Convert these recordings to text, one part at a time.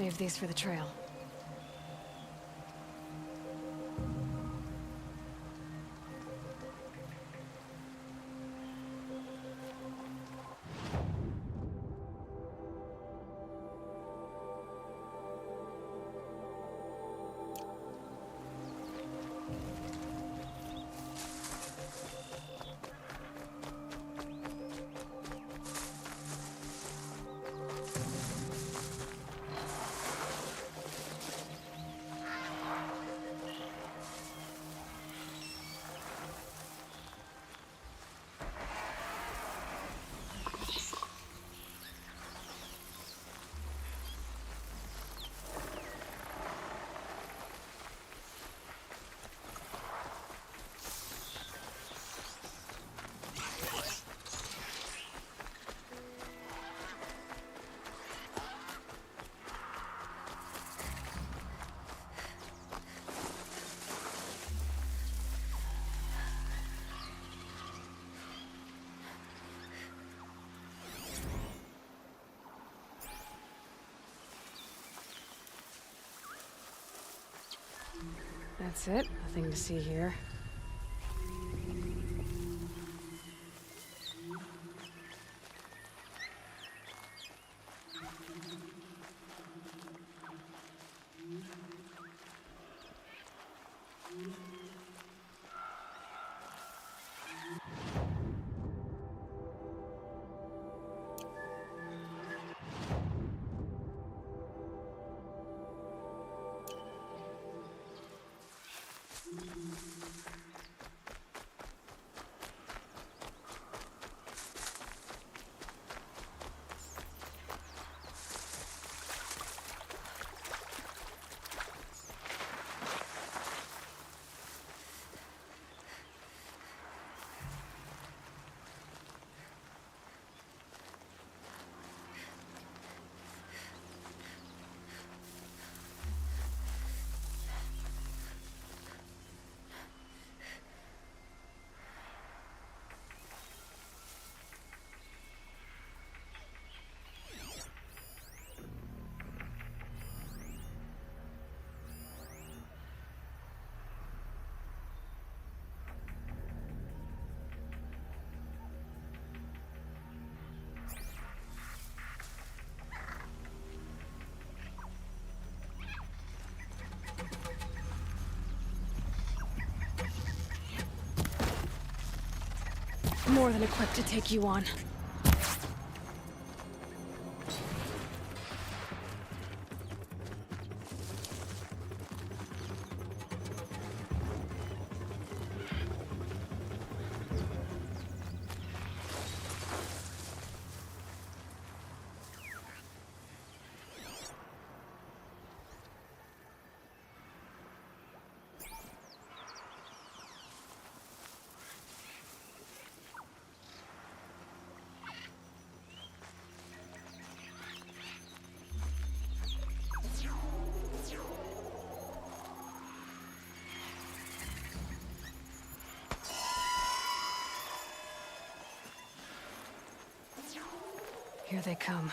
save these for the trail. That's it. Nothing to see here. More than equipped to take you on. Here they come.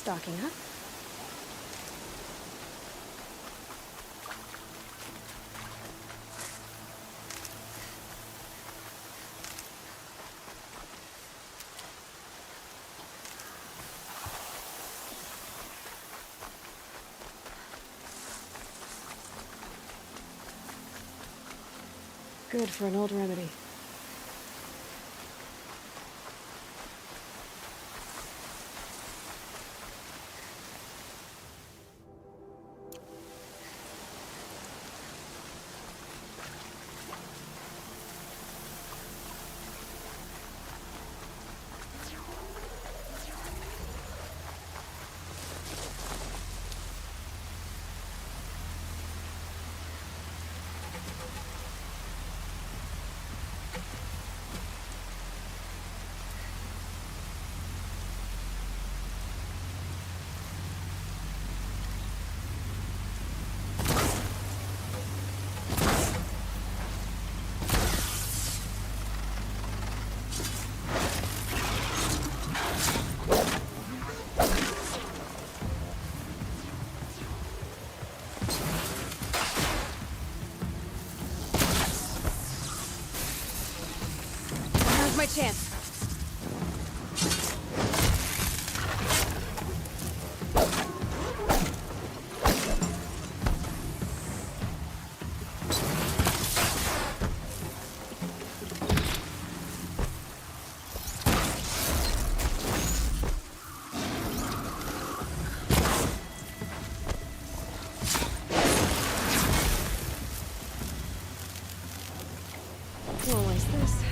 Stocking up. Good for an old remedy. Now's my chance. Won't waste this.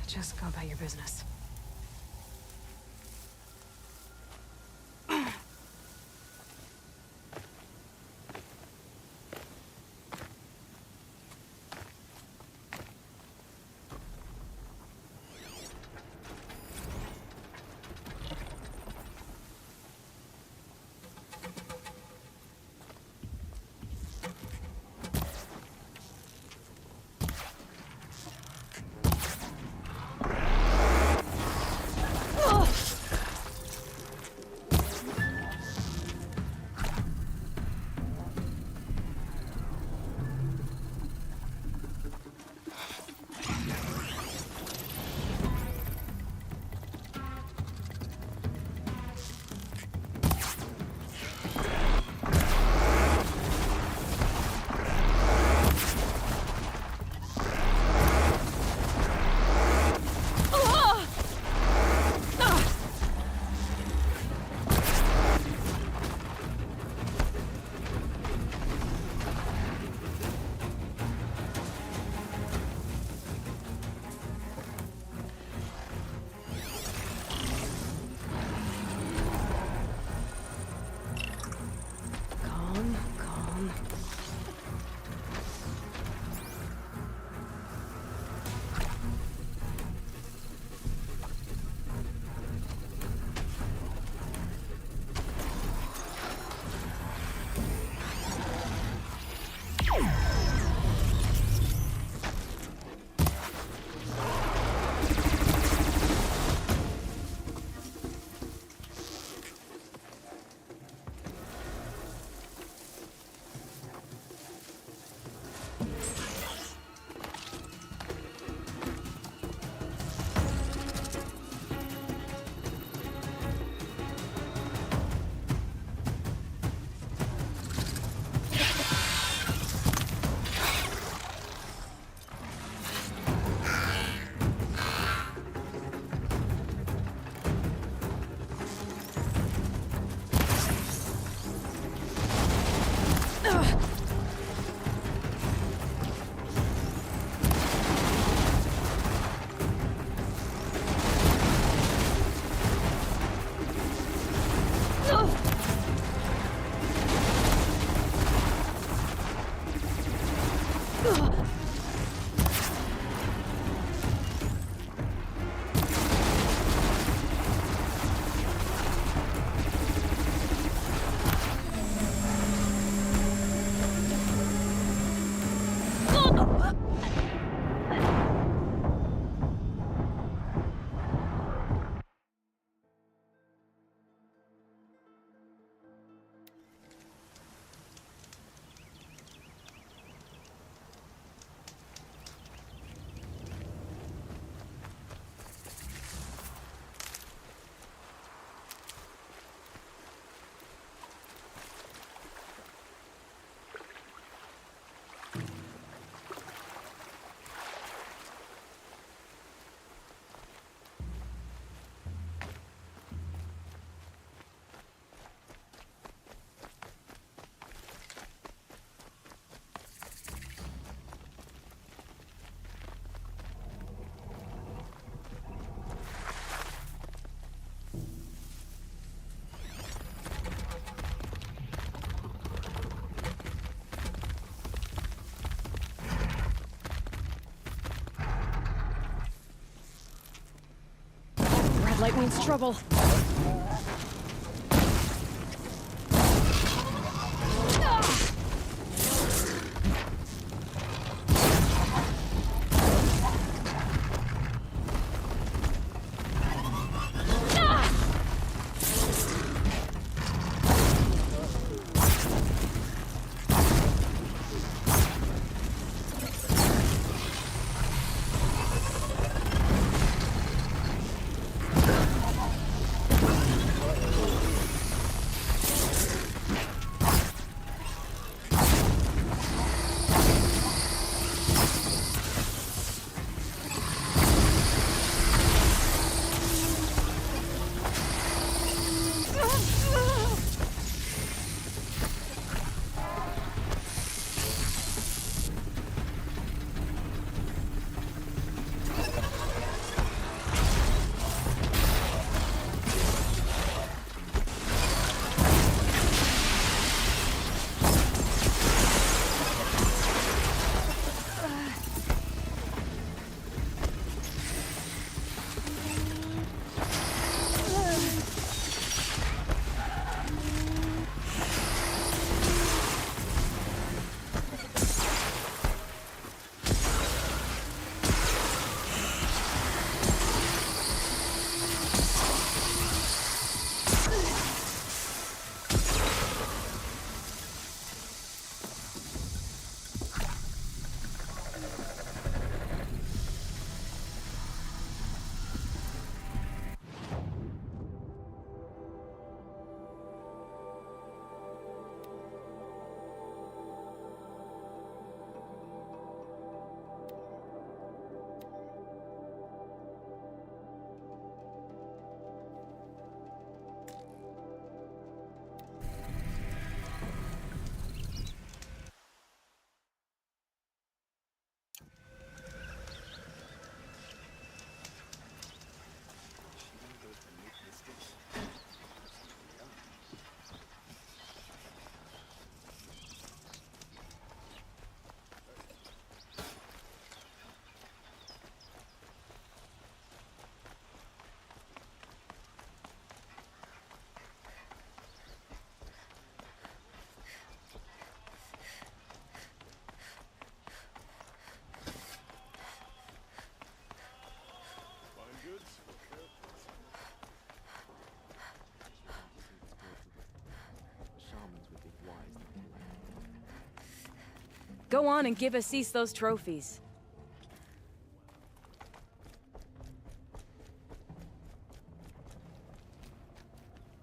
Just go about your business. Calm. Light means trouble. Go on and give Assis those trophies.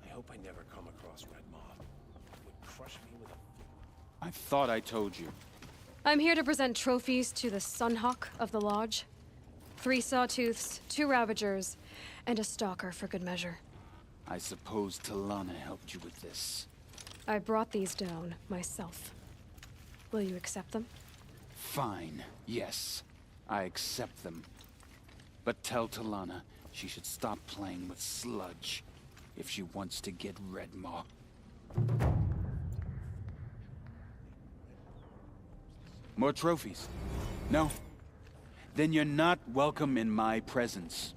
I hope I never come across Red Moth. It would crush me with a... I thought I told you. I'm here to present trophies to the Sunhawk of the Lodge. 3 Sawtooths, 2 Ravagers, and a Stalker for good measure. I suppose Talana helped you with this. I brought these down myself. Will you accept them? Fine, yes. I accept them. But tell Talana she should stop playing with sludge if she wants to get Redmaw. More trophies? No? Then you're not welcome in my presence.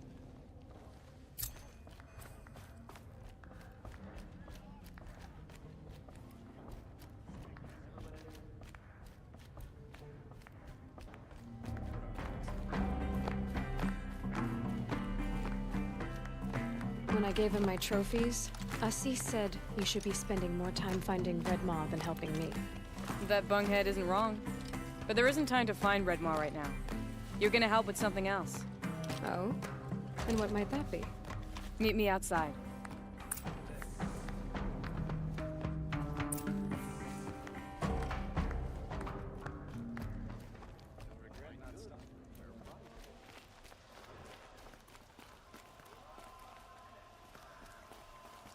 When I gave him my trophies, Assis said he should be spending more time finding Redmaw than helping me. That bunghead isn't wrong. But there isn't time to find Redmaw right now. You're gonna help with something else. Oh? And what might that be? Meet me outside.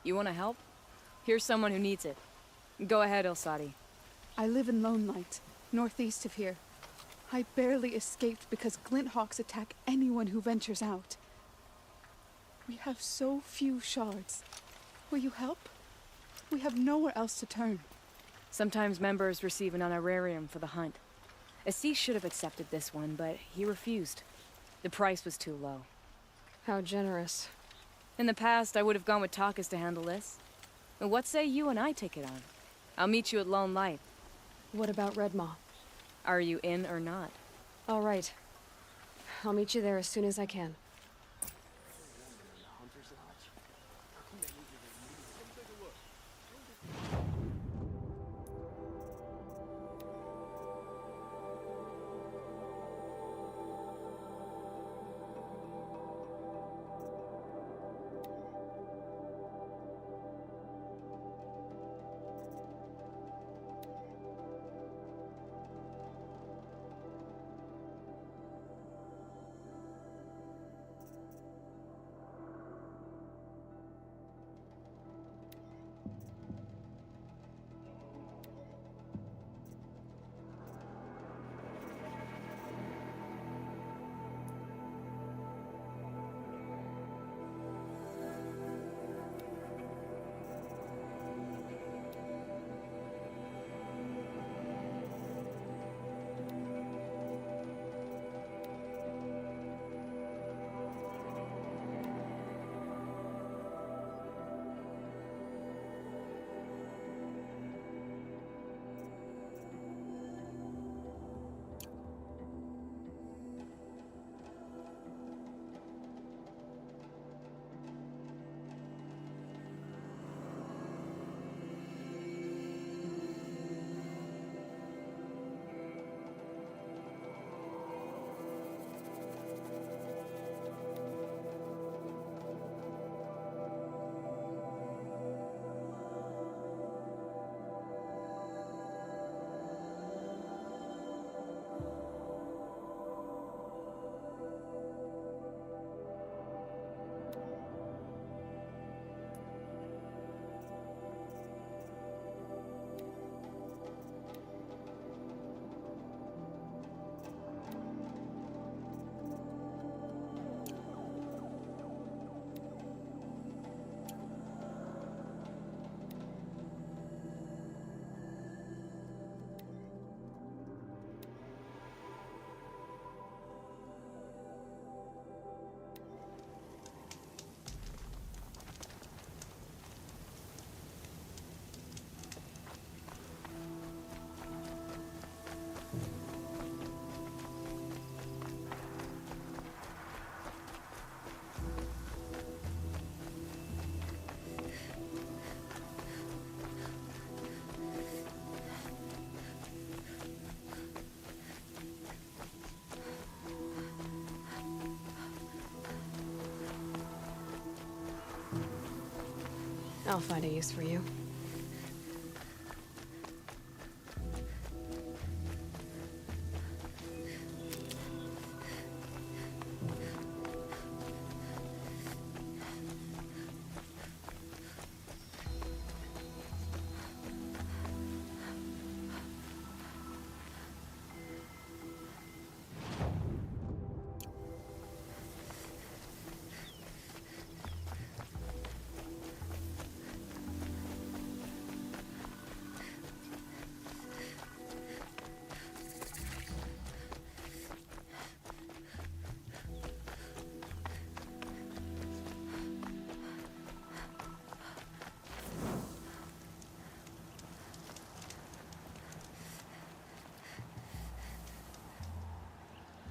You wanna help? Here's someone who needs it. Go ahead, Elsadi. I live in Lone Light, northeast of here. I barely escaped because Glinthawks attack anyone who ventures out. We have so few shards. Will you help? We have nowhere else to turn. Sometimes members receive an honorarium for the hunt. Assis should have accepted this one, but he refused. The price was too low. How generous. In the past, I would have gone with Takas to handle this. But what say you and I take it on? I'll meet you at Lone Light. What about Redmaw? Are you in or not? All right. I'll meet you there as soon as I can. I'll find a use for you.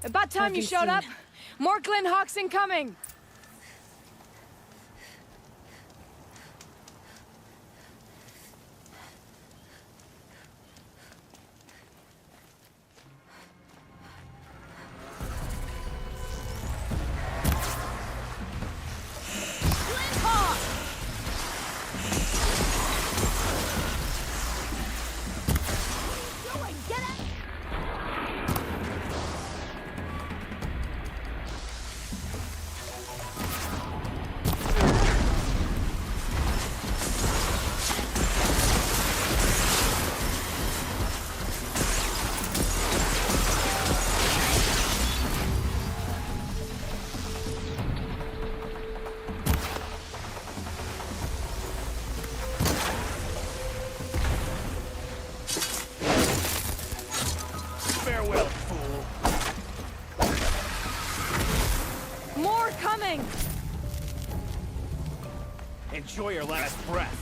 About time Have you you showed seen- up! More Glen Hawks incoming! Farewell, fool. More coming! Enjoy your last breath.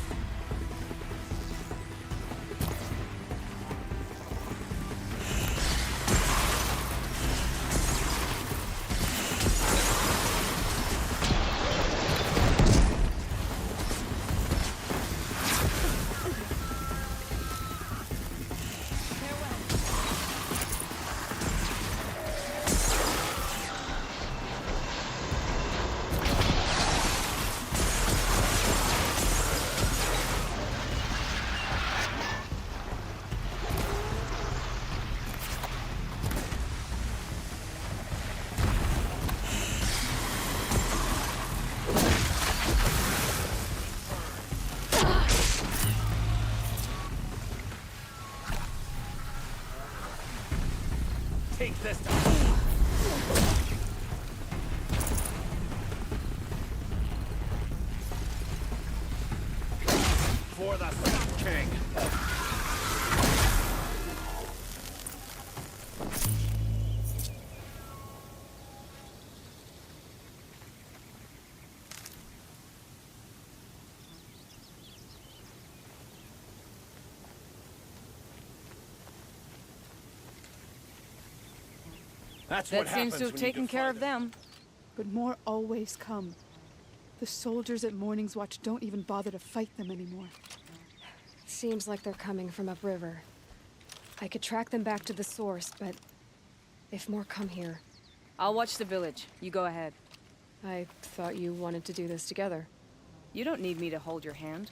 Take this. For the Sun King. That's what That happens seems to have when you taken care defy of them. But more always come. The soldiers at Morning's Watch don't even bother to fight them anymore. Seems like they're coming from upriver. I could track them back to the source, but if more come here, I'll watch the village. You go ahead. I thought you wanted to do this together. You don't need me to hold your hand.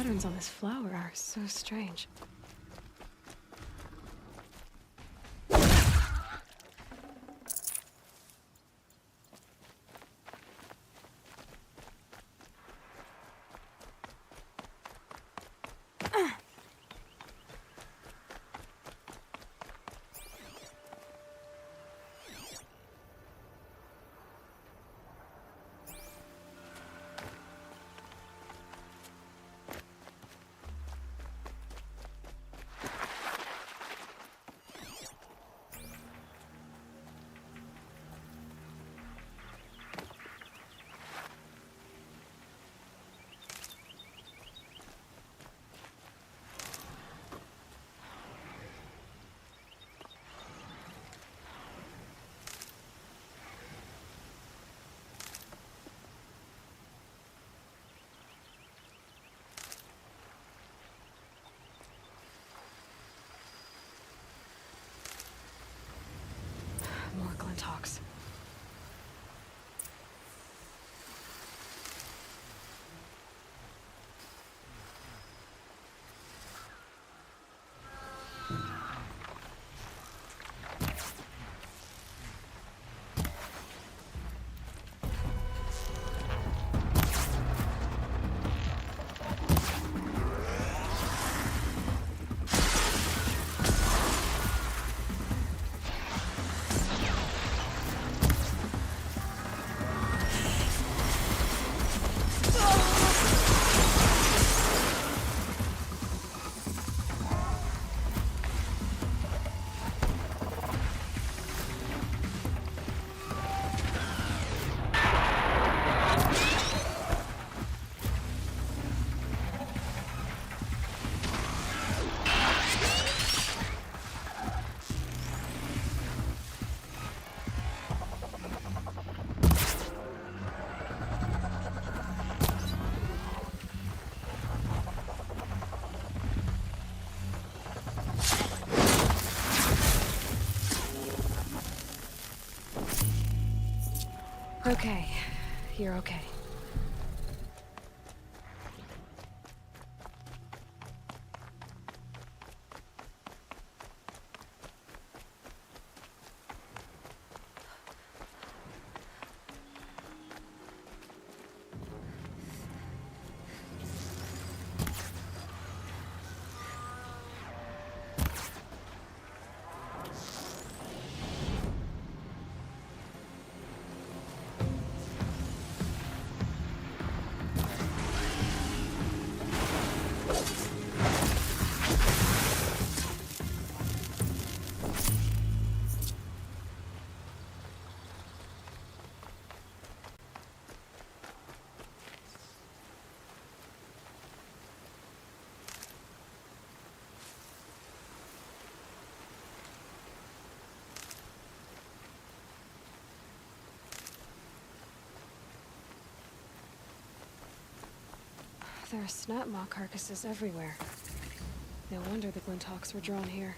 patterns on this flower are so strange. More Glinthawks. Okay, you're okay. There are snapmaw carcasses everywhere. No wonder the Glinthawks were drawn here.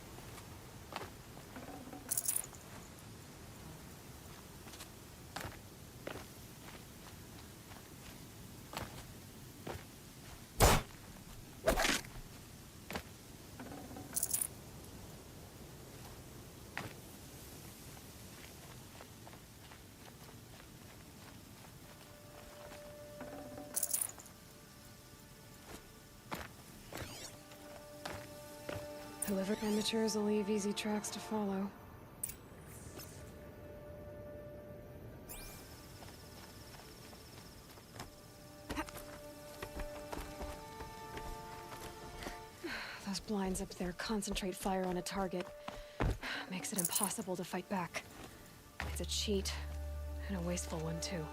Whoever amateurs will leave easy tracks to follow. Those blinds up there concentrate fire on a target. Makes it impossible to fight back. It's a cheat, and a wasteful one too.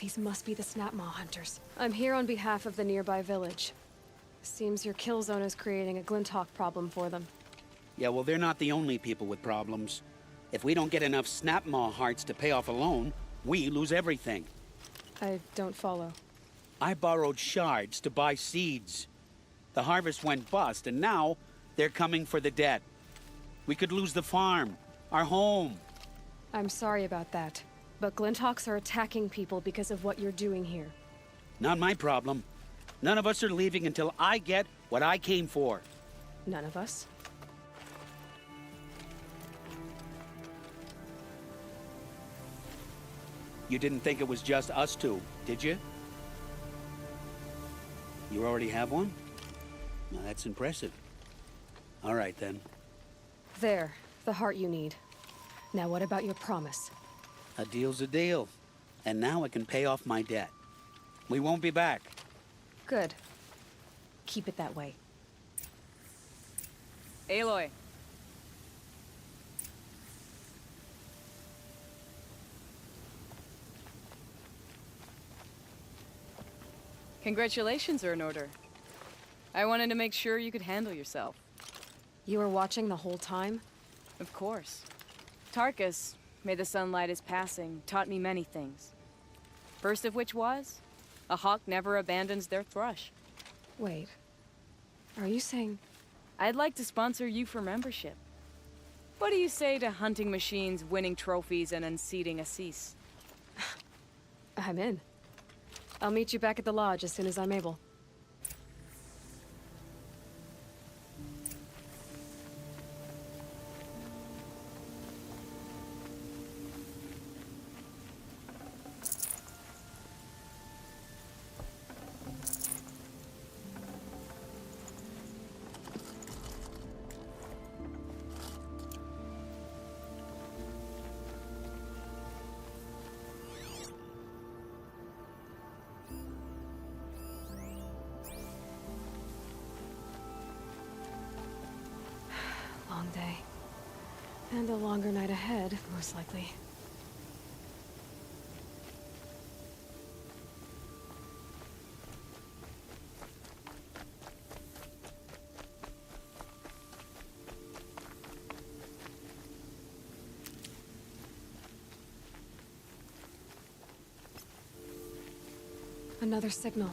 These must be the Snapmaw hunters. I'm here on behalf of the nearby village. Seems your kill zone is creating a Glinthawk problem for them. Yeah, well, they're not the only people with problems. If we don't get enough Snapmaw hearts to pay off a loan, we lose everything. I don't follow. I borrowed shards to buy seeds. The harvest went bust, and now they're coming for the debt. We could lose the farm, our home. I'm sorry about that, but Glinthawks are attacking people because of what you're doing here. Not my problem. None of us are leaving until I get what I came for. None of us? You didn't think it was just us two, did you? You already have one? Now that's impressive. All right, then. There, the heart you need. Now what about your promise? A deal's a deal. And now I can pay off my debt. We won't be back. Good. Keep it that way. Aloy. Congratulations are in order. I wanted to make sure you could handle yourself. You were watching the whole time? Of course. Tarkus, may the sunlight is passing, taught me many things. First of which was, a hawk never abandons their thrush. Wait. Are you saying... I'd like to sponsor you for membership. What do you say to hunting machines, winning trophies, and unseating Assis? I'm in. I'll meet you back at the lodge as soon as I'm able. Long day. And a longer night ahead, most likely. Another signal.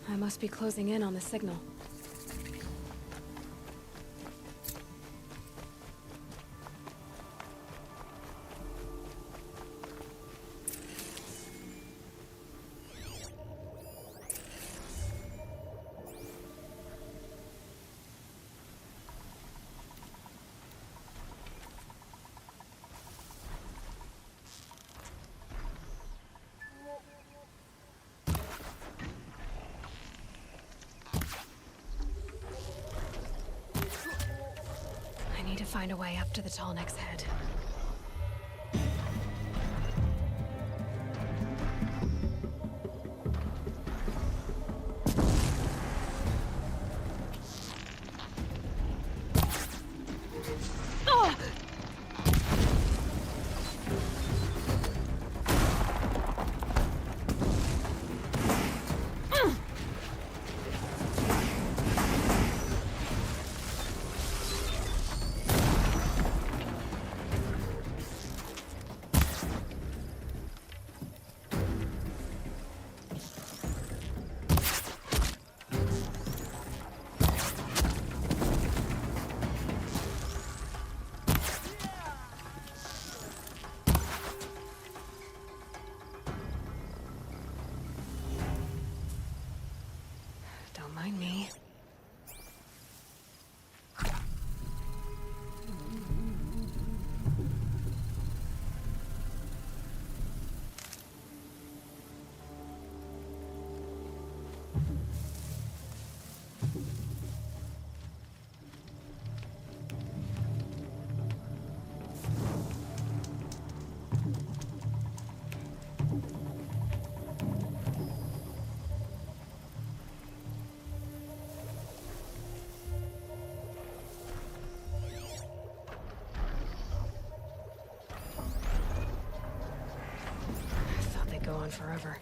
I must be closing in on the signal. I need to find a way up to the tall neck's head. on forever.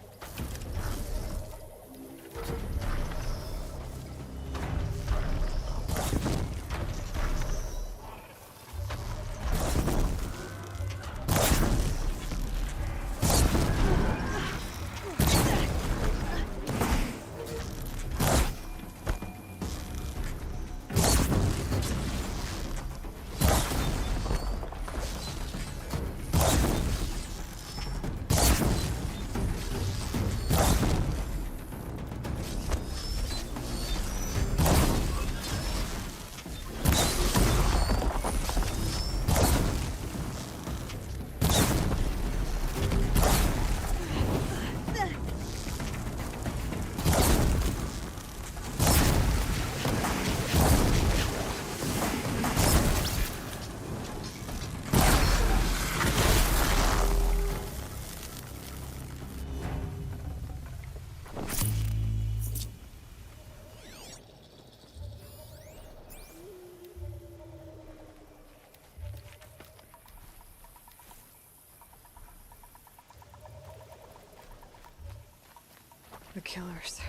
The killers.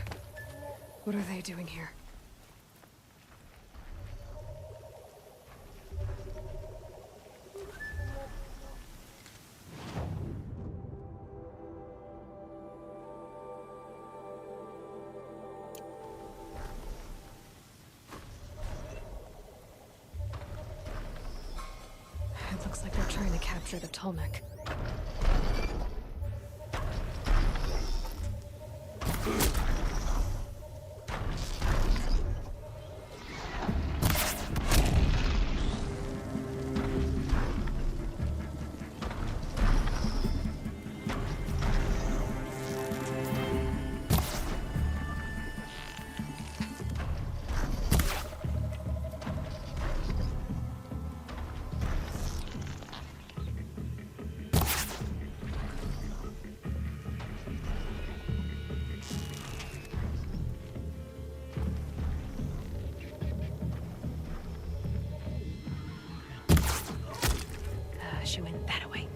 What are they doing here? It looks like they're trying to capture the Tolmec. She went that way.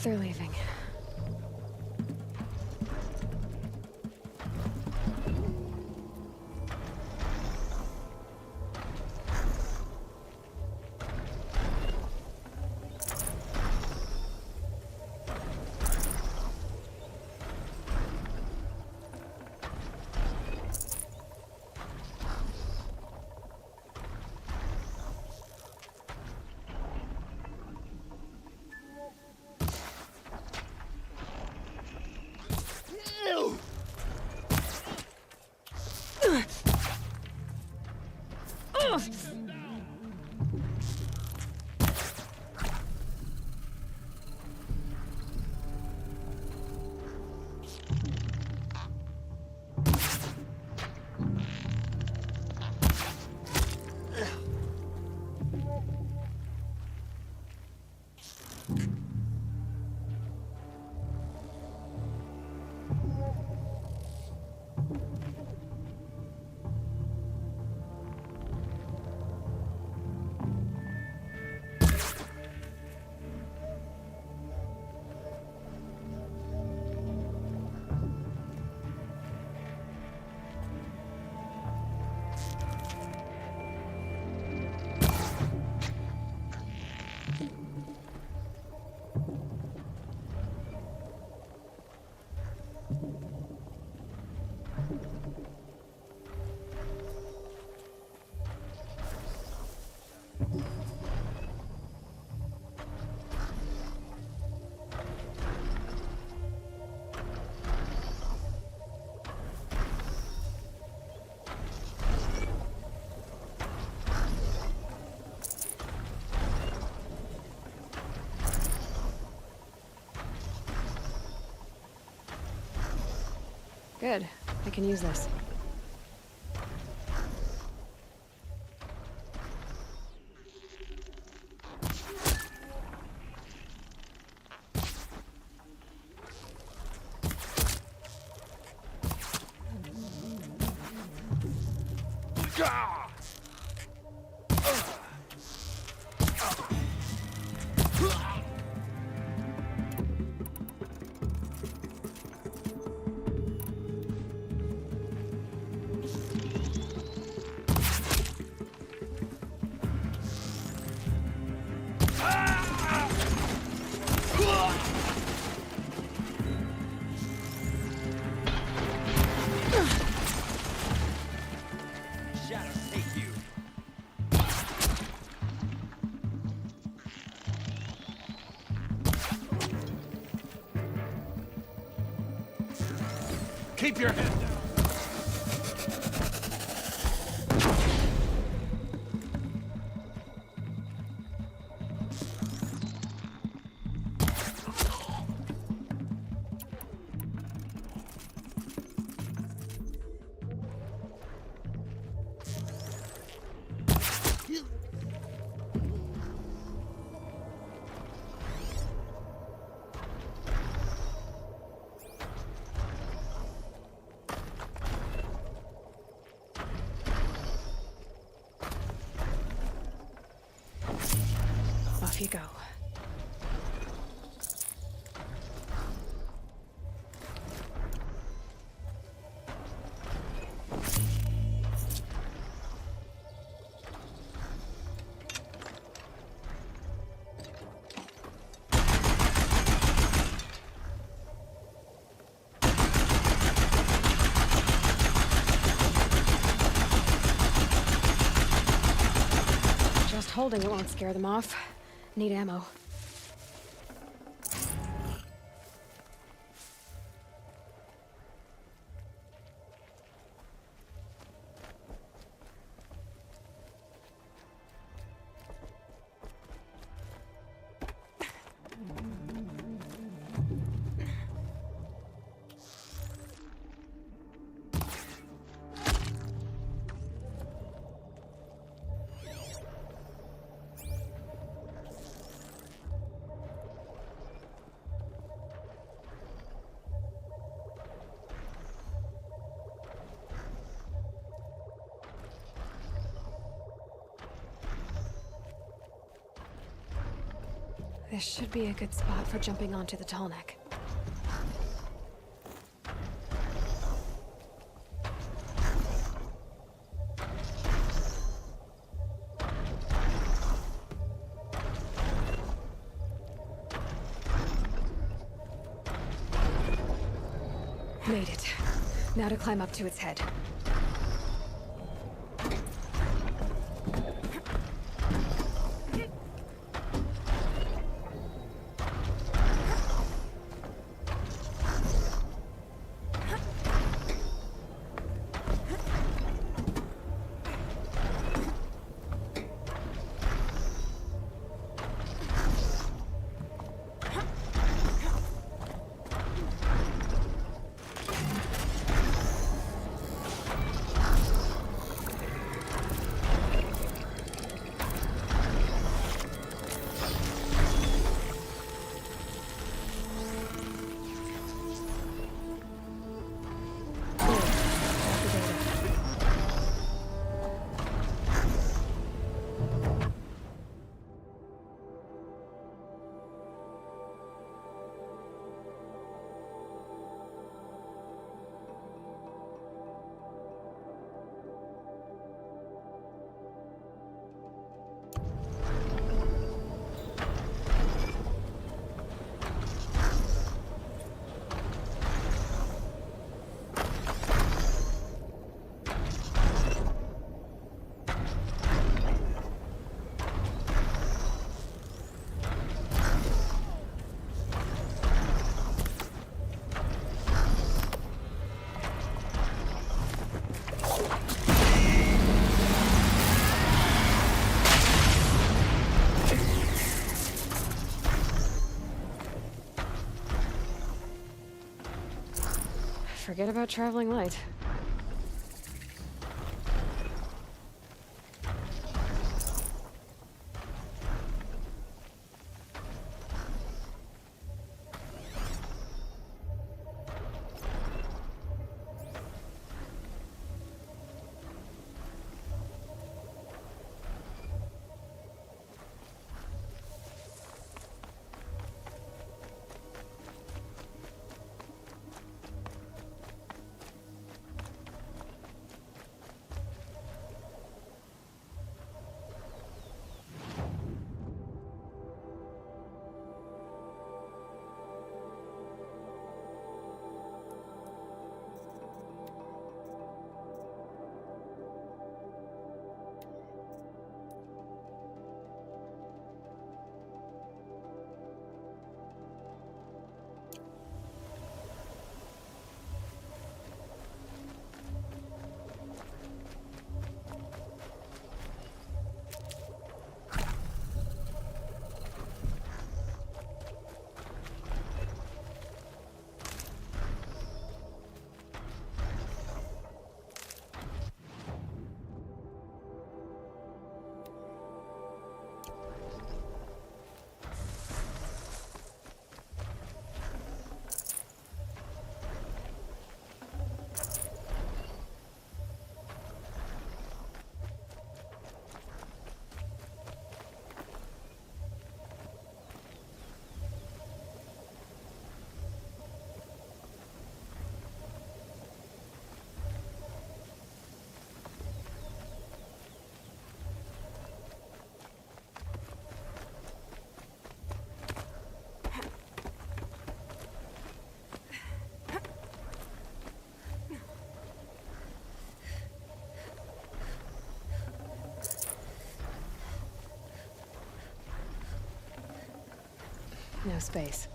They're leaving. Good. I can use this. Keep your head down. Off you go. Just holding it won't scare them off. Need ammo. This should be a good spot for jumping onto the tall neck. Made it. Now to climb up to its head. Forget about traveling light. No space.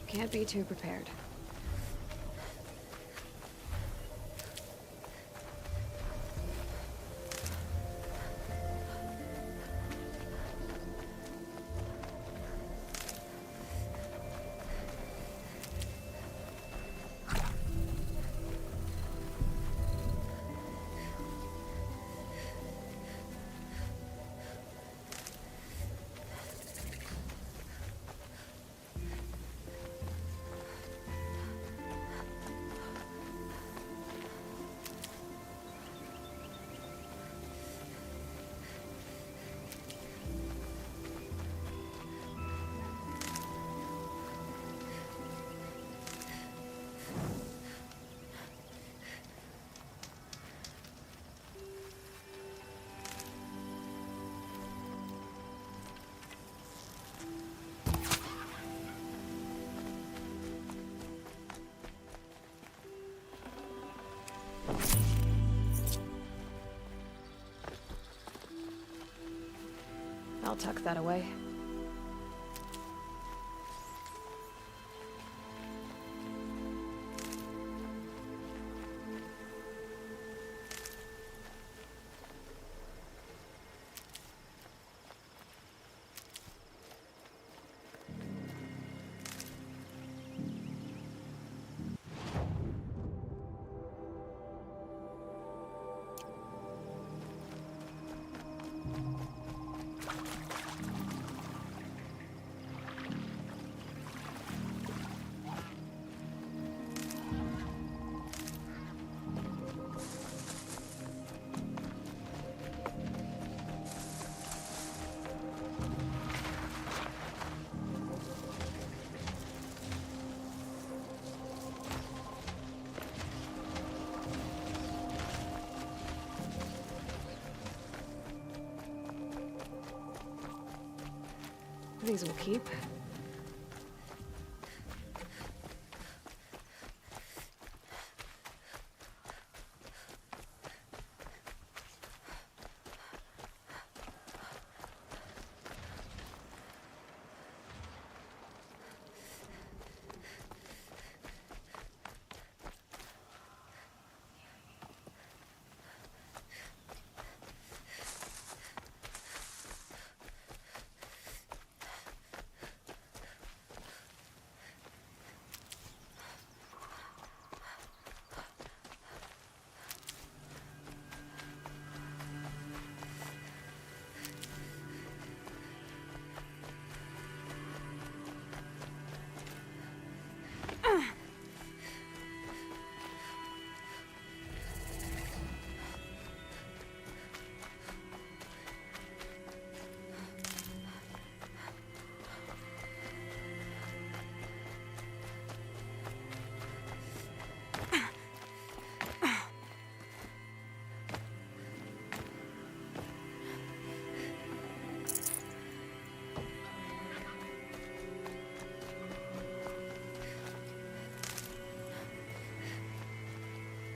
Can't be too prepared. I'll tuck that away. These will keep.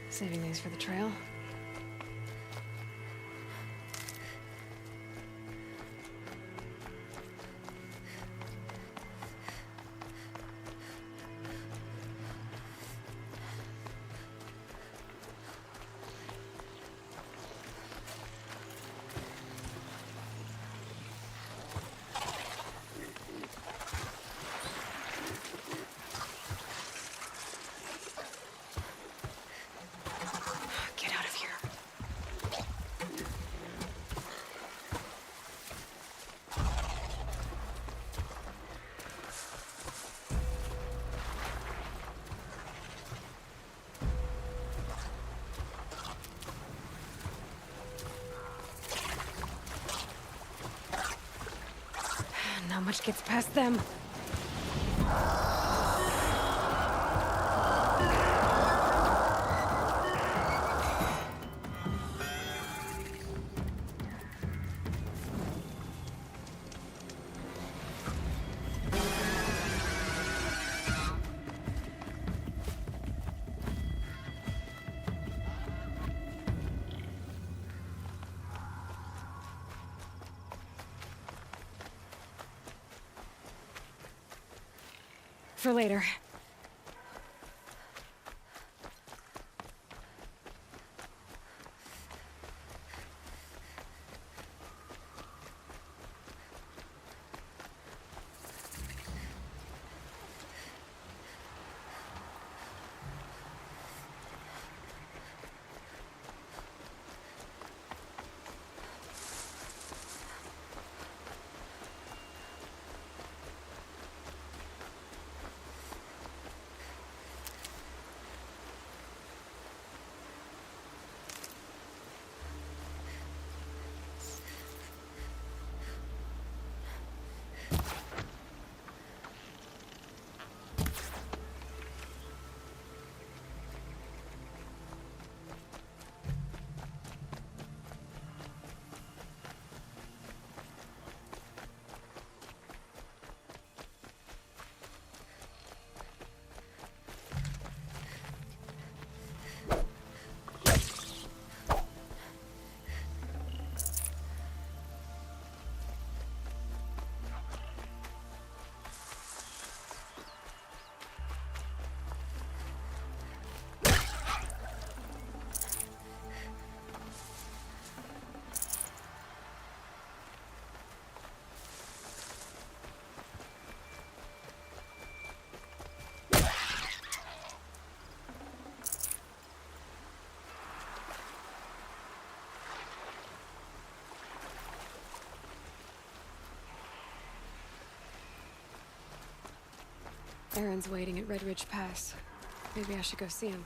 Saving these for the trail. Get out of here. Not much gets past them. For later. Aaron's waiting at Red Ridge Pass. Maybe I should go see him.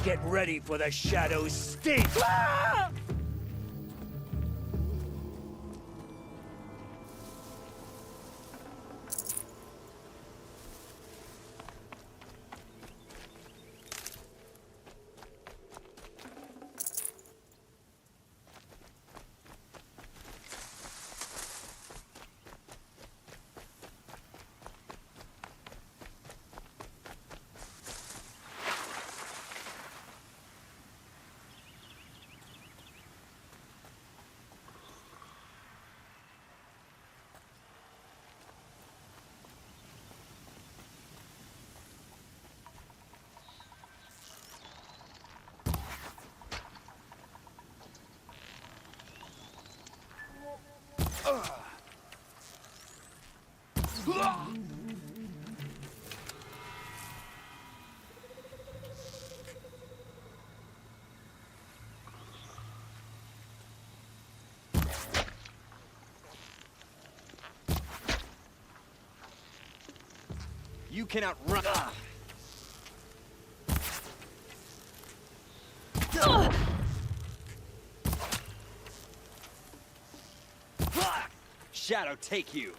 Get ready for the Shadow's sting! You cannot run. Shadow, take you.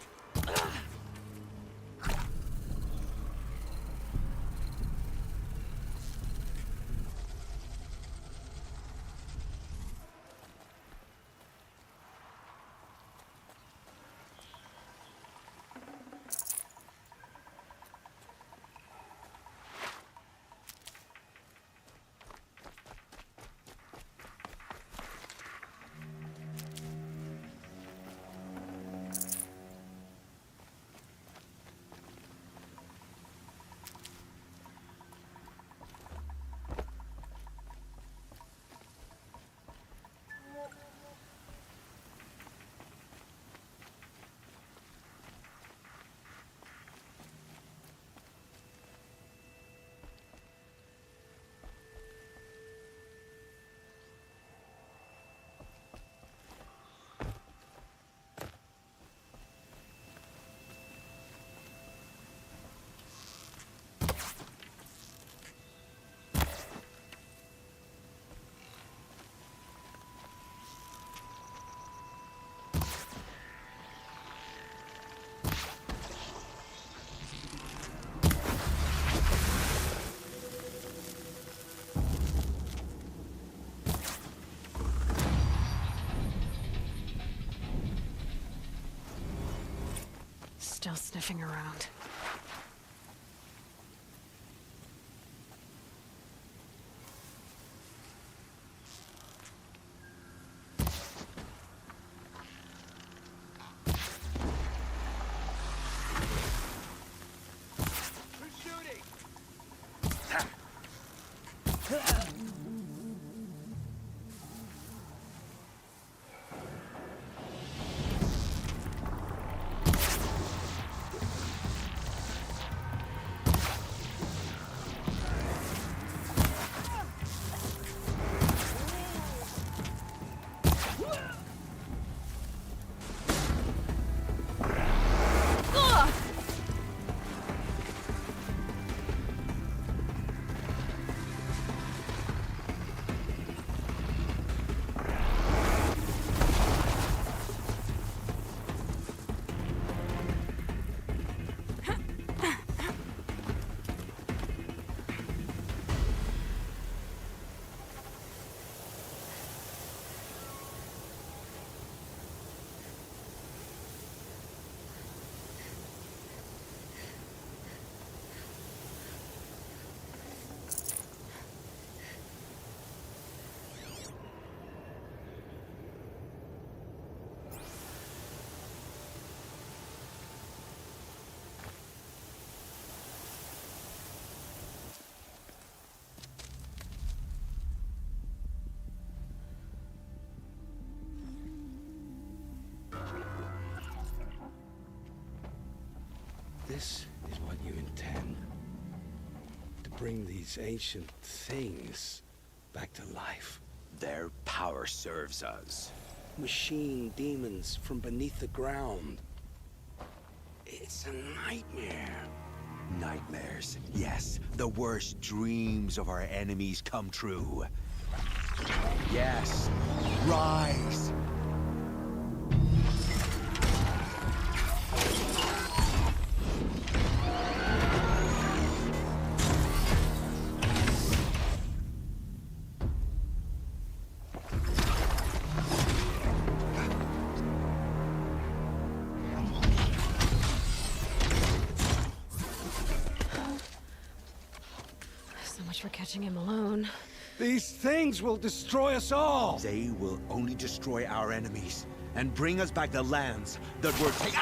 Still sniffing around. This is what you intend. To bring these ancient things back to life. Their power serves us. Machine demons from beneath the ground. It's a nightmare. Nightmares. Yes, the worst dreams of our enemies come true. Yes, rise! So much for catching him alone. These things will destroy us all! They will only destroy our enemies and bring us back the lands that were taken.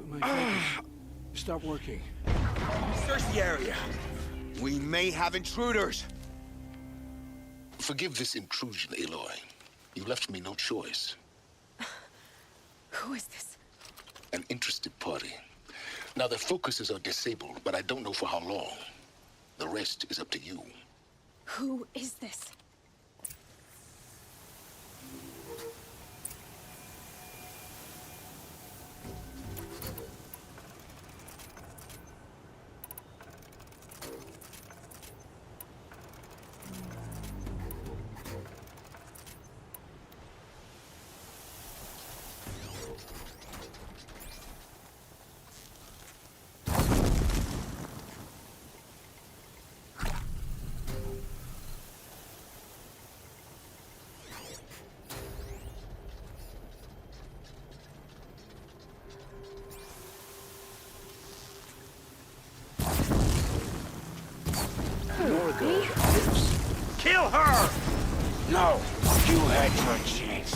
My focus. Stop working. Search the area. We may have intruders. Forgive this intrusion, Aloy. You left me no choice. Who is this? An interested party. Now, their focuses are disabled, but I don't know for how long. The rest is up to you. Who is this? Kill her! No, you had your chance.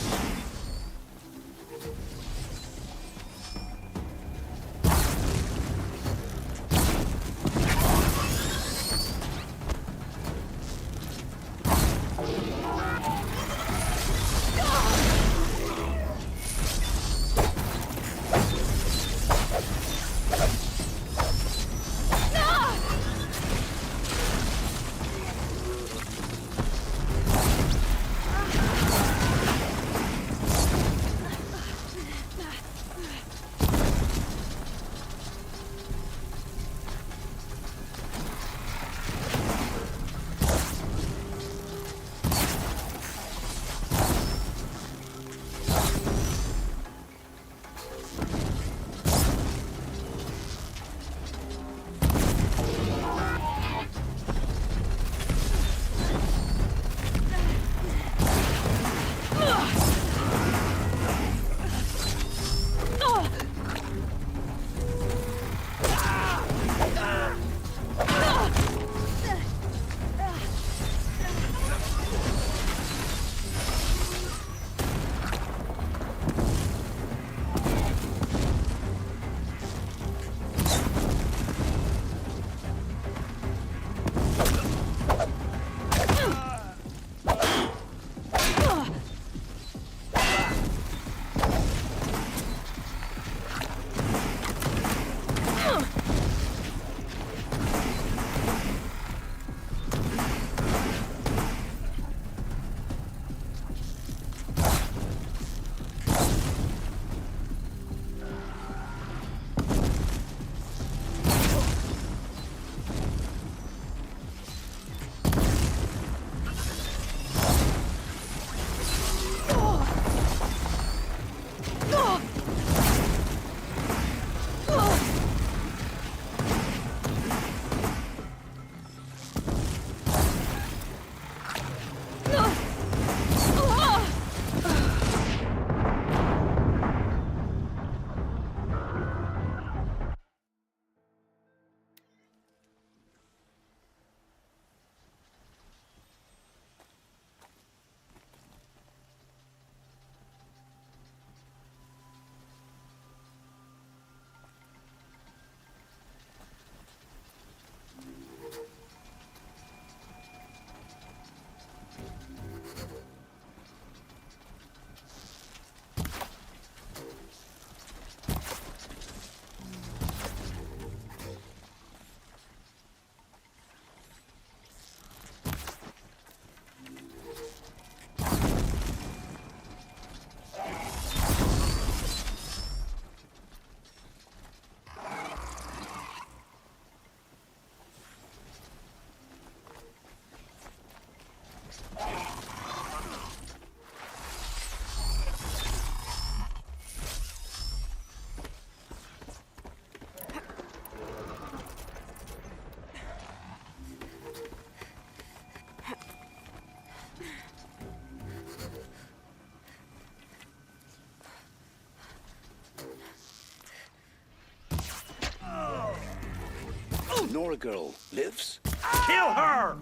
Nora girl lives? Kill her!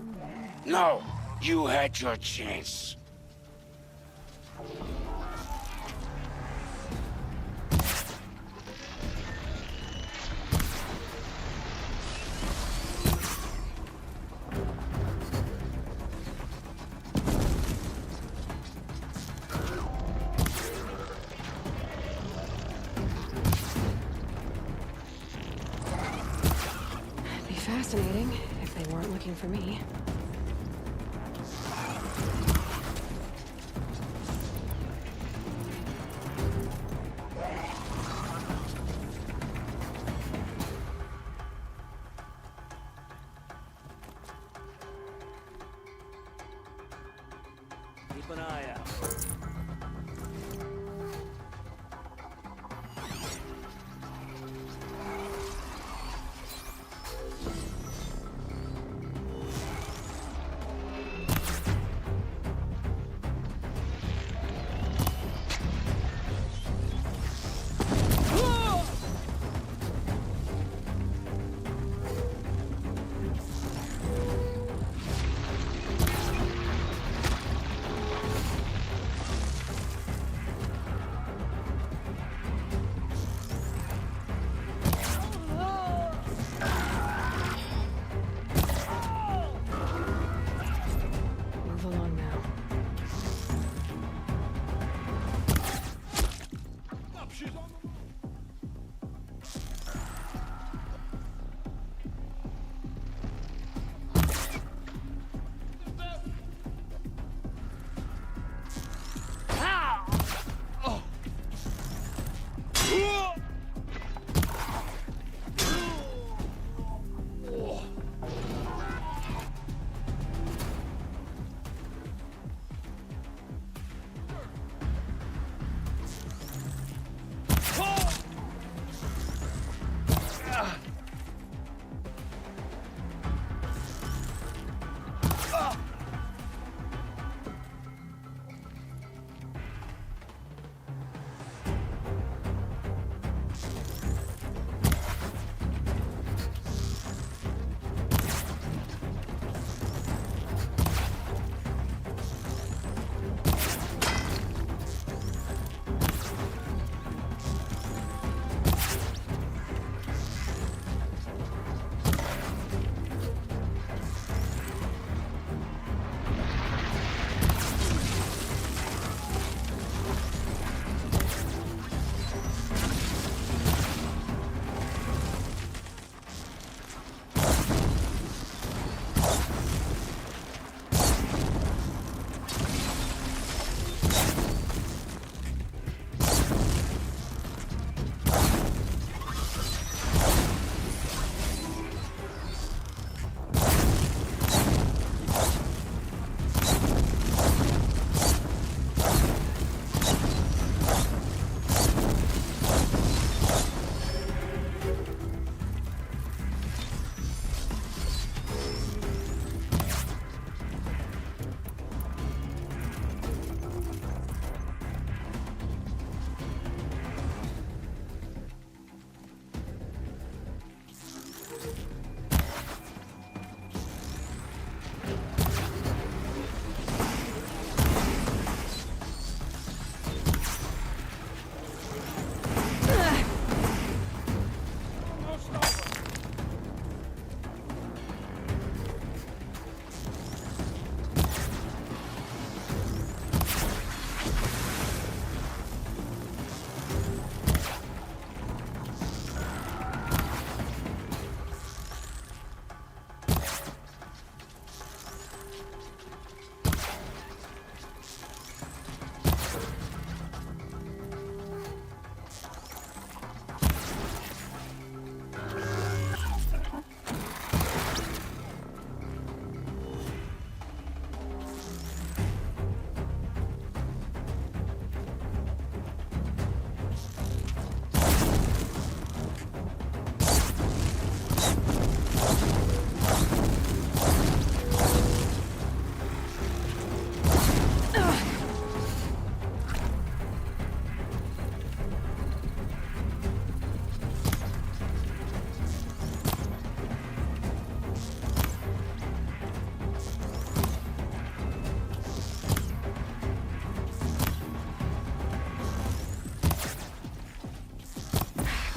No, you had your chance. Be fascinating if they weren't looking for me. Keep an eye out.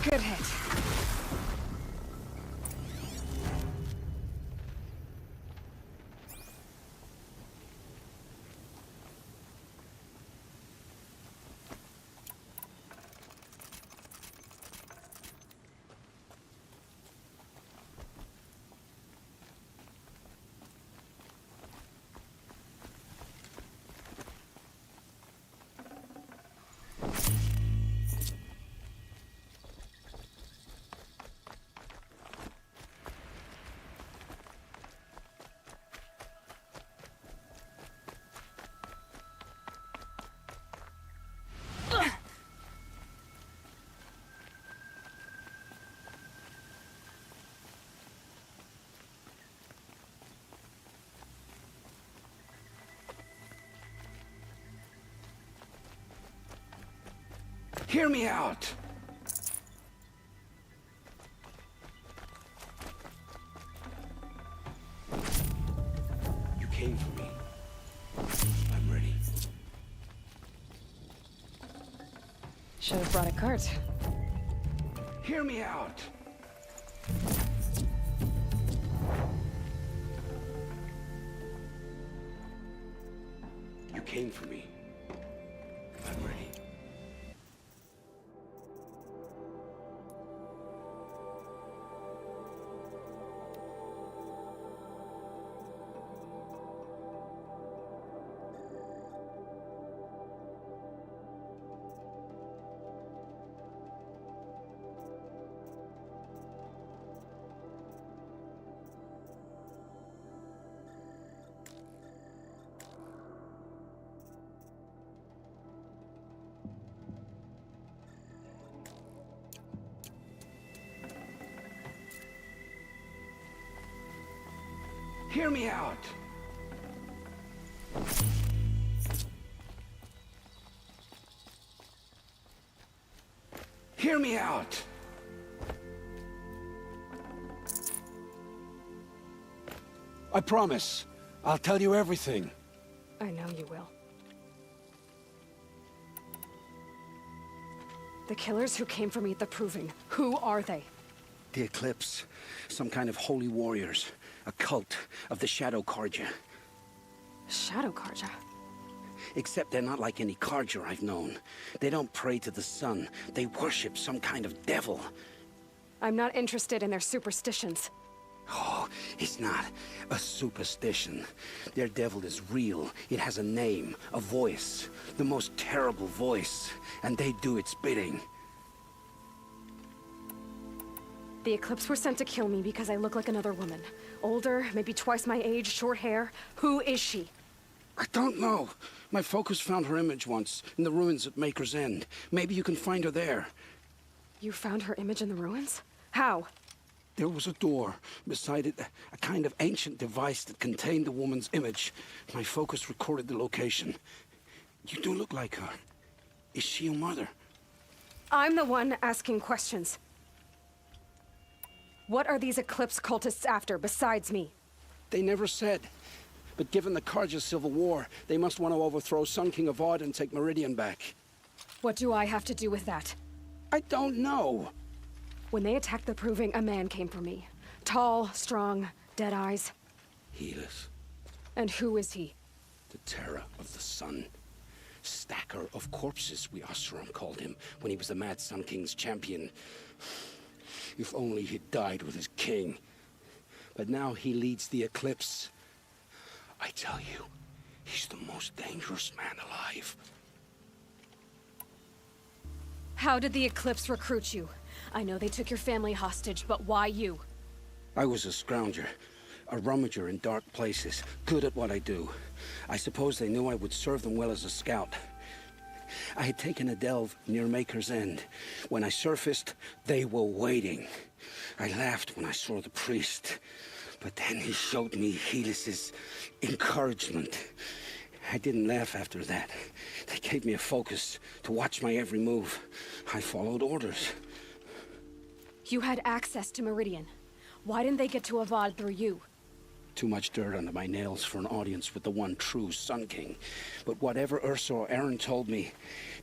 Good hit. Hear me out! You came for me. I'm ready. Should have brought a cart. Hear me out! You came for me. I'm ready. Hear me out! Hear me out! I promise. I'll tell you everything. I know you will. The killers who came for me at the Proving, who are they? The Eclipse. Some kind of holy warriors. A cult of the Shadow Carja. Shadow Carja? Except they're not like any Carja I've known. They don't pray to the sun. They worship some kind of devil. I'm not interested in their superstitions. Oh, it's not a superstition. Their devil is real. It has a name, a voice. The most terrible voice. And they do its bidding. The Eclipse were sent to kill me because I look like another woman. Older, maybe twice my age, short hair. Who is she? I don't know. My focus found her image once, in the ruins at Maker's End. Maybe you can find her there. You found her image in the ruins? How? There was a door. Beside it, a kind of ancient device that contained the woman's image. My focus recorded the location. You do look like her. Is she your mother? I'm the one asking questions. What are these Eclipse cultists after, besides me? They never said. But given the Carja civil war, they must want to overthrow Sun King Avad and take Meridian back. What do I have to do with that? I don't know. When they attacked the Proving, a man came for me. Tall, strong, dead eyes. Healers. And who is he? The terror of the sun. Stacker of corpses, we Oseram called him, when he was the Mad Sun King's champion. If only he'd died with his king. But now he leads the Eclipse. I tell you, he's the most dangerous man alive. How did the Eclipse recruit you? I know they took your family hostage, but why you? I was a scrounger, a rummager in dark places, good at what I do. I suppose they knew I would serve them well as a scout. I had taken a delve near Maker's End. When I surfaced, they were waiting. I laughed when I saw the priest, but then he showed me Helis's encouragement. I didn't laugh after that. They gave me a focus to watch my every move. I followed orders. You had access to Meridian. Why didn't they get to Avad through you? Too much dirt under my nails for an audience with the one true Sun King. But whatever Ursa or Aaron told me,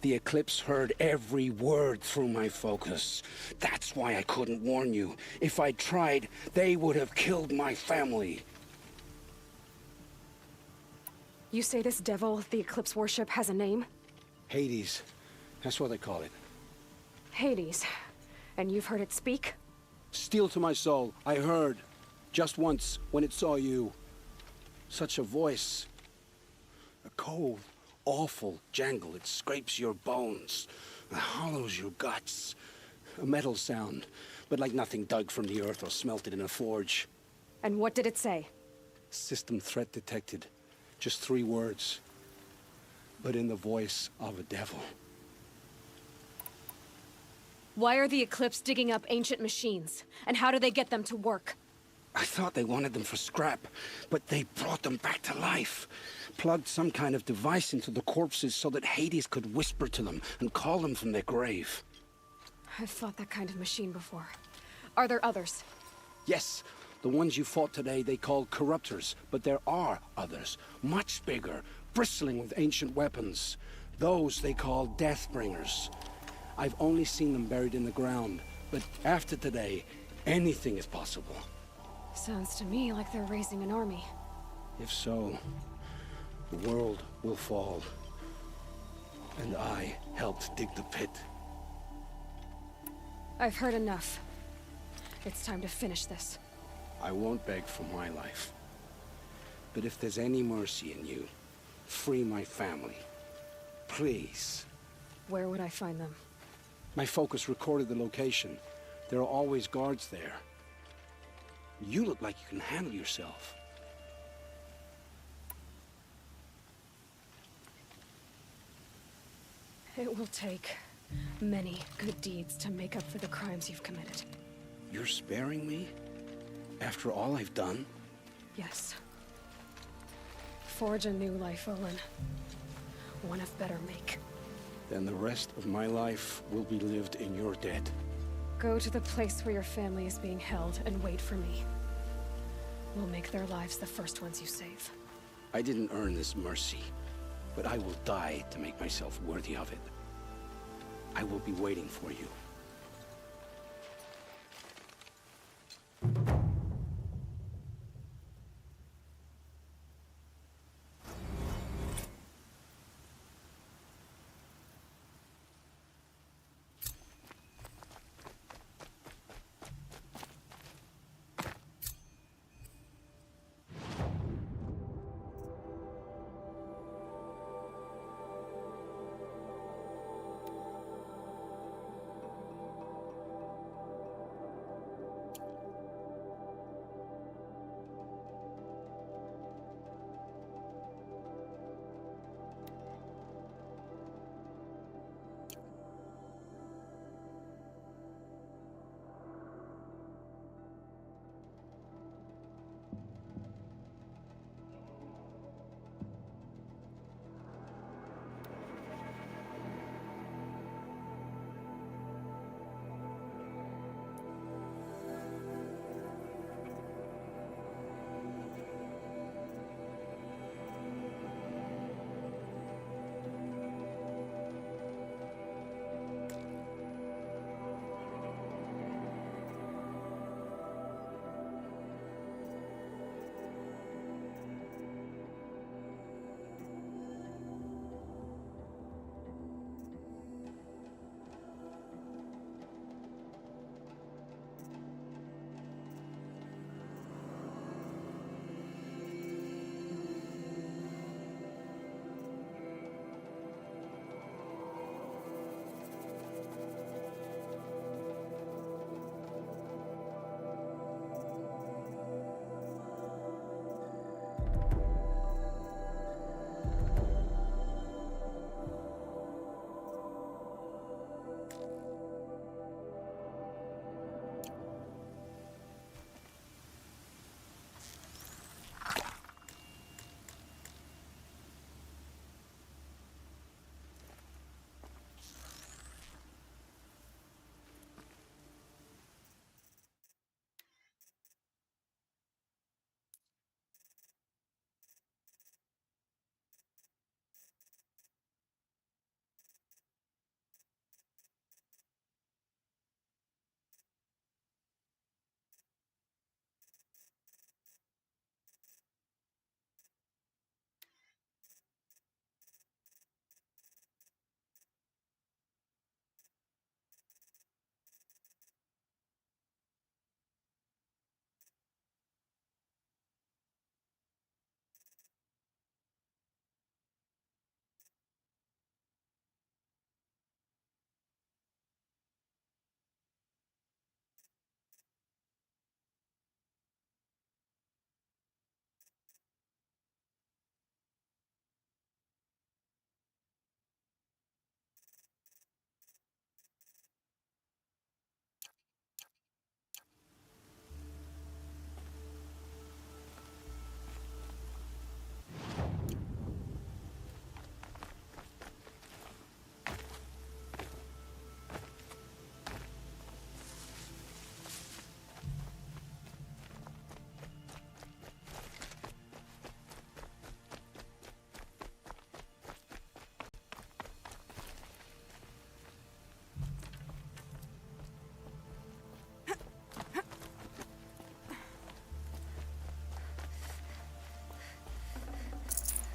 the Eclipse heard every word through my focus. That's why I couldn't warn you. If I'd tried, they would have killed my family. You say this devil, the Eclipse worship, has a name? Hades. That's what they call it. Hades. And you've heard it speak? Steel to my soul, I heard. Just once, when it saw you. Such a voice. A cold, awful jangle. It scrapes your bones. It hollows your guts. A metal sound, but like nothing dug from the earth or smelted in a forge. And what did it say? System threat detected. Just 3 words. But in the voice of a devil. Why are the Eclipse digging up ancient machines? And how do they get them to work? I thought they wanted them for scrap, but they brought them back to life. Plugged some kind of device into the corpses so that Hades could whisper to them and call them from their grave. I've fought that kind of machine before. Are there others? Yes, the ones you fought today they called corruptors, but there are others, much bigger, bristling with ancient weapons. Those they call Deathbringers. I've only seen them buried in the ground, but after today, anything is possible. Sounds to me like they're raising an army. If so, the world will fall. And I helped dig the pit. I've heard enough. It's time to finish this. I won't beg for my life. But if there's any mercy in you, free my family. Please. Where would I find them? My focus recorded the location. There are always guards there. You look like you can handle yourself. It will take many good deeds to make up for the crimes you've committed. You're sparing me? After all I've done? Yes. Forge a new life, Olin. One of better make. Then the rest of my life will be lived in your debt. Go to the place where your family is being held and wait for me. We'll make their lives the first ones you save. I didn't earn this mercy, but I will die to make myself worthy of it. I will be waiting for you.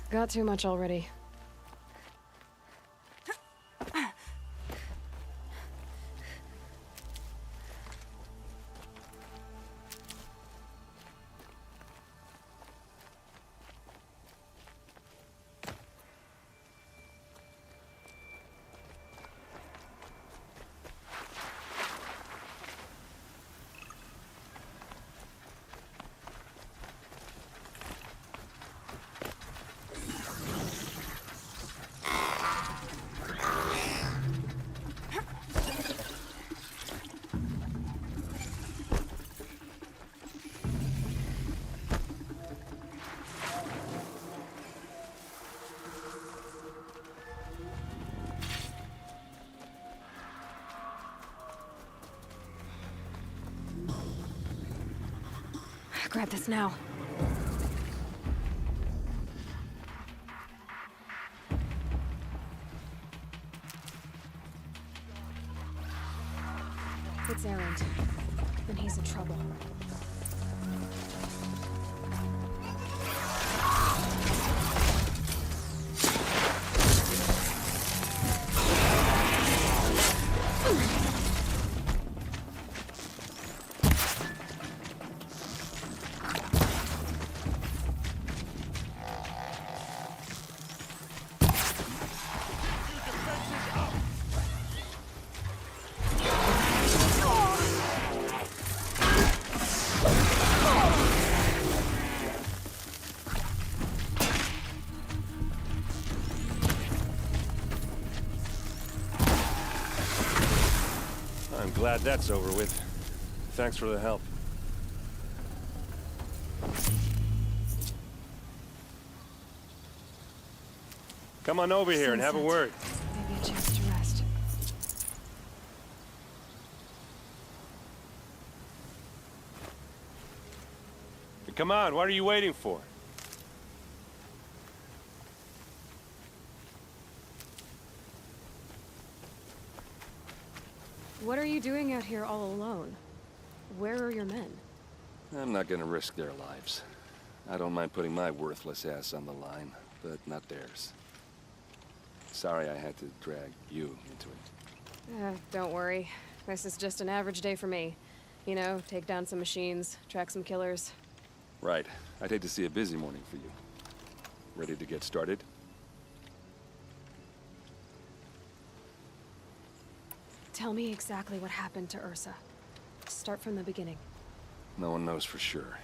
Got too much already. Grab this now. It's Errant. Then he's in trouble. I'm glad that's over with. Thanks for the help. Come on over here and have a word. Maybe a chance to rest. Come on, what are you waiting for? What are you doing out here all alone? Where are your men? I'm not gonna risk their lives. I don't mind putting my worthless ass on the line, but not theirs. Sorry I had to drag you into it. Don't worry. This is just an average day for me. You know, take down some machines, track some killers. Right. I'd hate to see a busy morning for you. Ready to get started? Tell me exactly what happened to Ursa. Start from the beginning. No one knows for sure.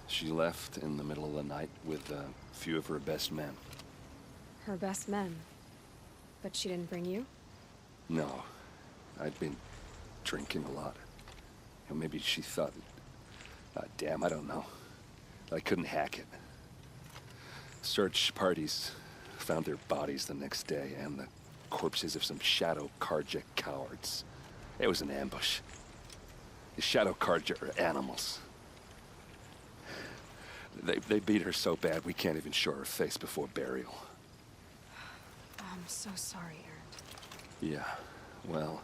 She left in the middle of the night with a few of her best men. Her best men? But she didn't bring you? No. I'd been drinking a lot. Or maybe she thought... damn, I don't know. I couldn't hack it. Search parties found their bodies the next day, and the corpses of some Shadow Karja cowards. It was an ambush. The Shadow Karja are animals. They beat her so bad we can't even show her face before burial. I'm so sorry, Errant. Yeah, well,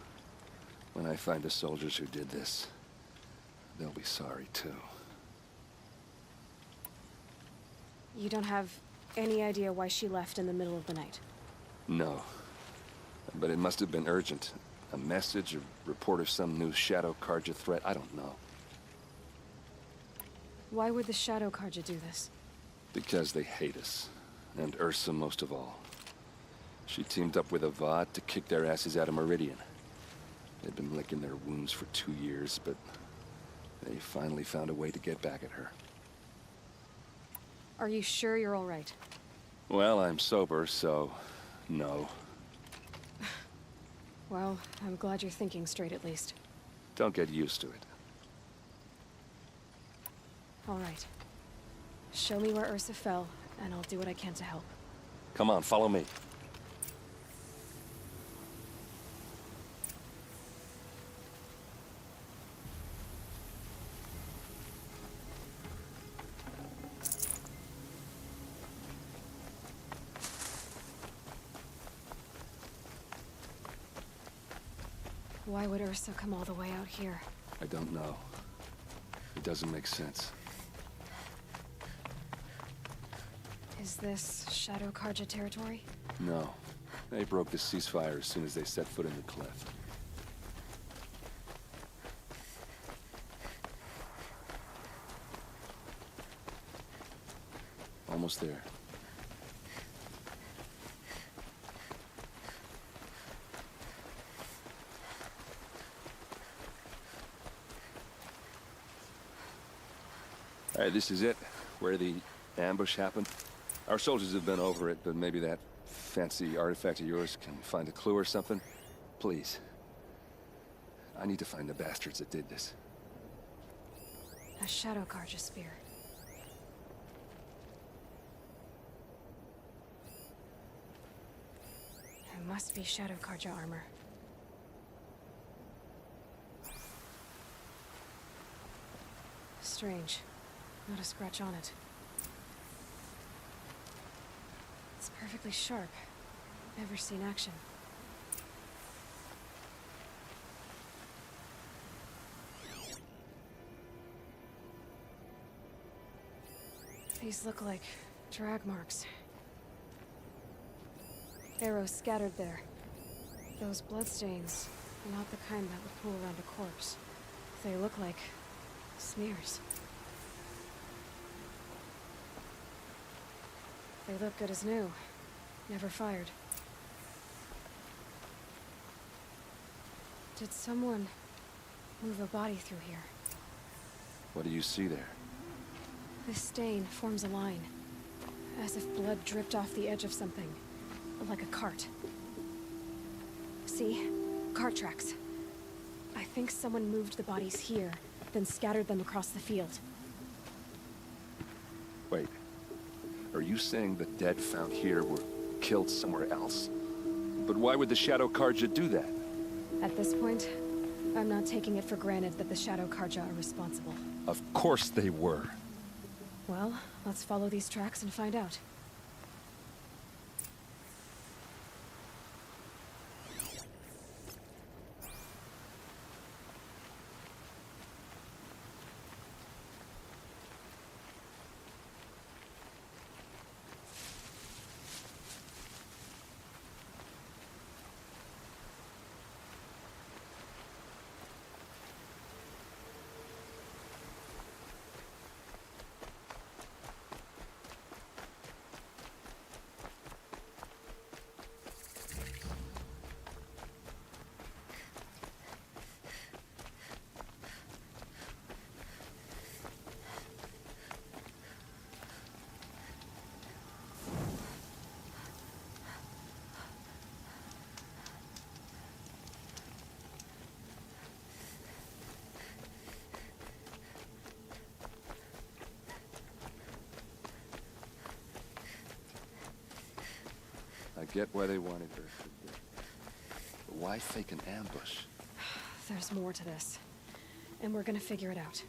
when I find the soldiers who did this, they'll be sorry too. You don't have any idea why she left in the middle of the night? No. But it must have been urgent. A message, a report of some new Shadow Karja threat, I don't know. Why would the Shadow Karja do this? Because they hate us. And Ursa most of all. She teamed up with Avad to kick their asses out of Meridian. They'd been licking their wounds for 2 years, but they finally found a way to get back at her. Are you sure you're all right? Well, I'm sober, so... no. Well, I'm glad you're thinking straight at least. Don't get used to it. All right. Show me where Ursa fell, and I'll do what I can to help. Come on, follow me. Why would Ursa come all the way out here? I don't know. It doesn't make sense. Is this Shadow Karja territory? No. They broke the ceasefire as soon as they set foot in the cliff. Almost there. All right, this is it, where the ambush happened. Our soldiers have been over it, but maybe that fancy artifact of yours can find a clue or something. Please. I need to find the bastards that did this. A Shadow Karja spear. It must be Shadow Karja armor. Strange. Not a scratch on it. It's perfectly sharp. Never seen action. These look like drag marks. Arrows scattered there. Those bloodstains are not the kind that would pool around a corpse. They look like smears. They look good as new. Never fired. Did someone move a body through here? What do you see there? This stain forms a line, as if blood dripped off the edge of something, like a cart. See? Cart tracks. I think someone moved the bodies here, then scattered them across the field. Wait. Are you saying the dead found here were killed somewhere else? But why would the Shadow Karja do that? At this point, I'm not taking it for granted that the Shadow Karja are responsible. Of course they were. Well, let's follow these tracks and find out. I get why they wanted her. But why fake an ambush? There's more to this, and we're gonna figure it out.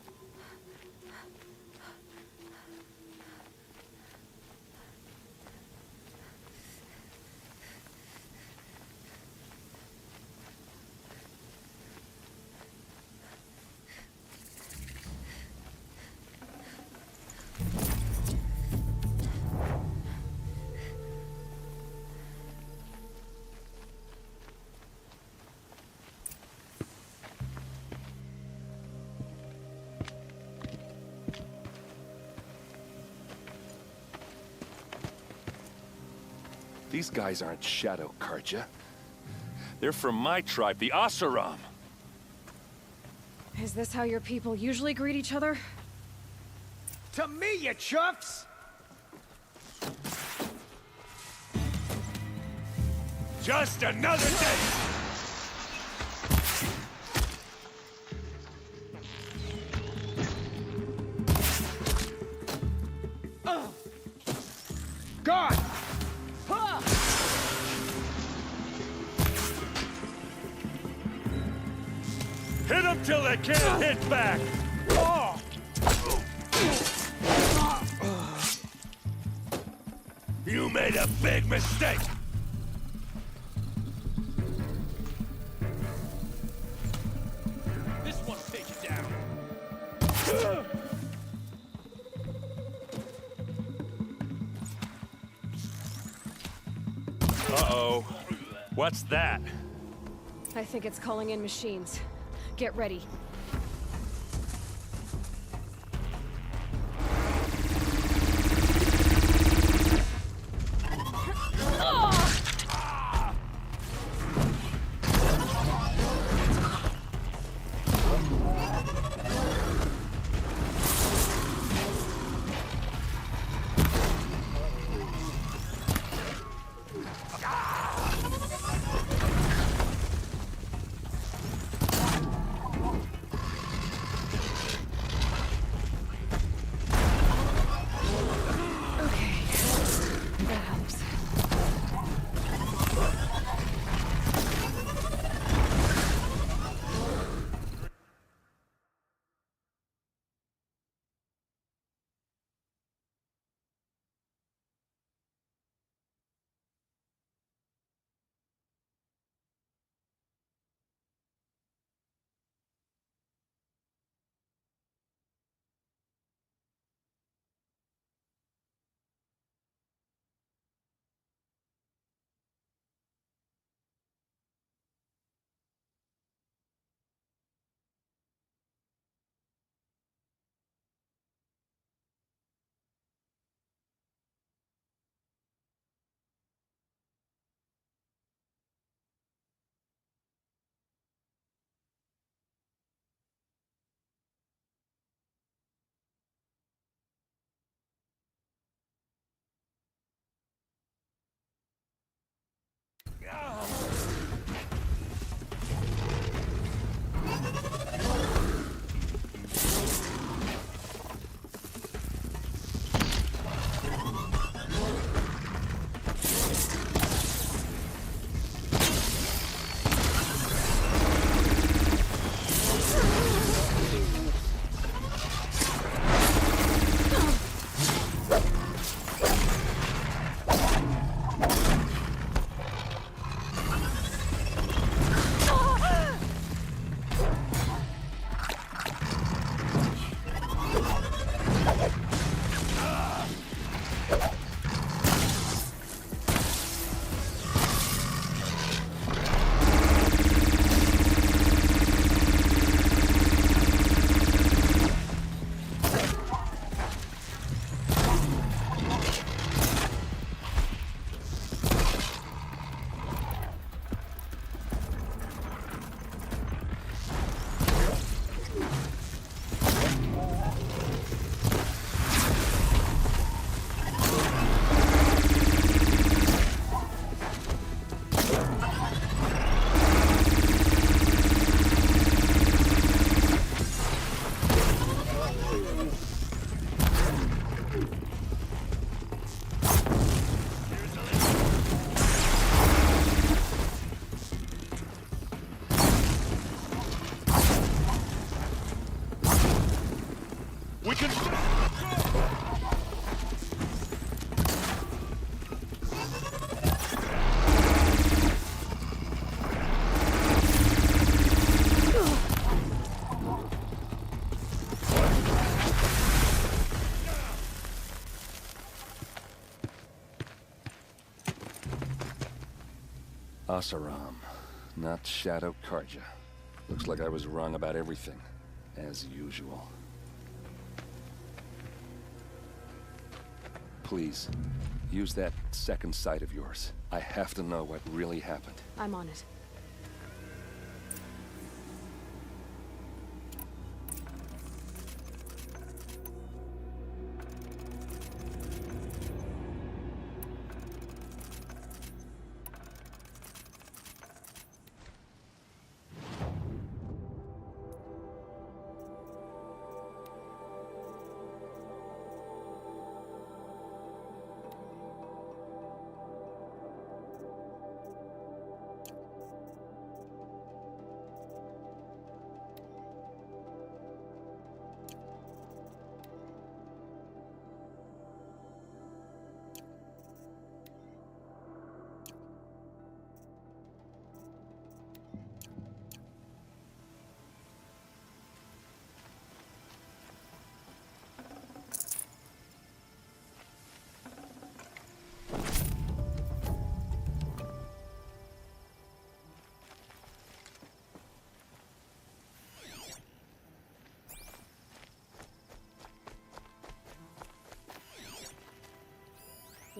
These guys aren't Shadow Karja. They're from my tribe, the Asuram. Is this how your people usually greet each other? To me, you chuffs! Just another day! God! Hit them till they can't hit back! You made a big mistake! This one'll take you down. Uh-oh. What's that? I think it's calling in machines. Get ready. That helps. We can... Asaram, not Shadow Karja. Looks like I was wrong about everything, as usual. Please, use that second sight of yours. I have to know what really happened. I'm on it.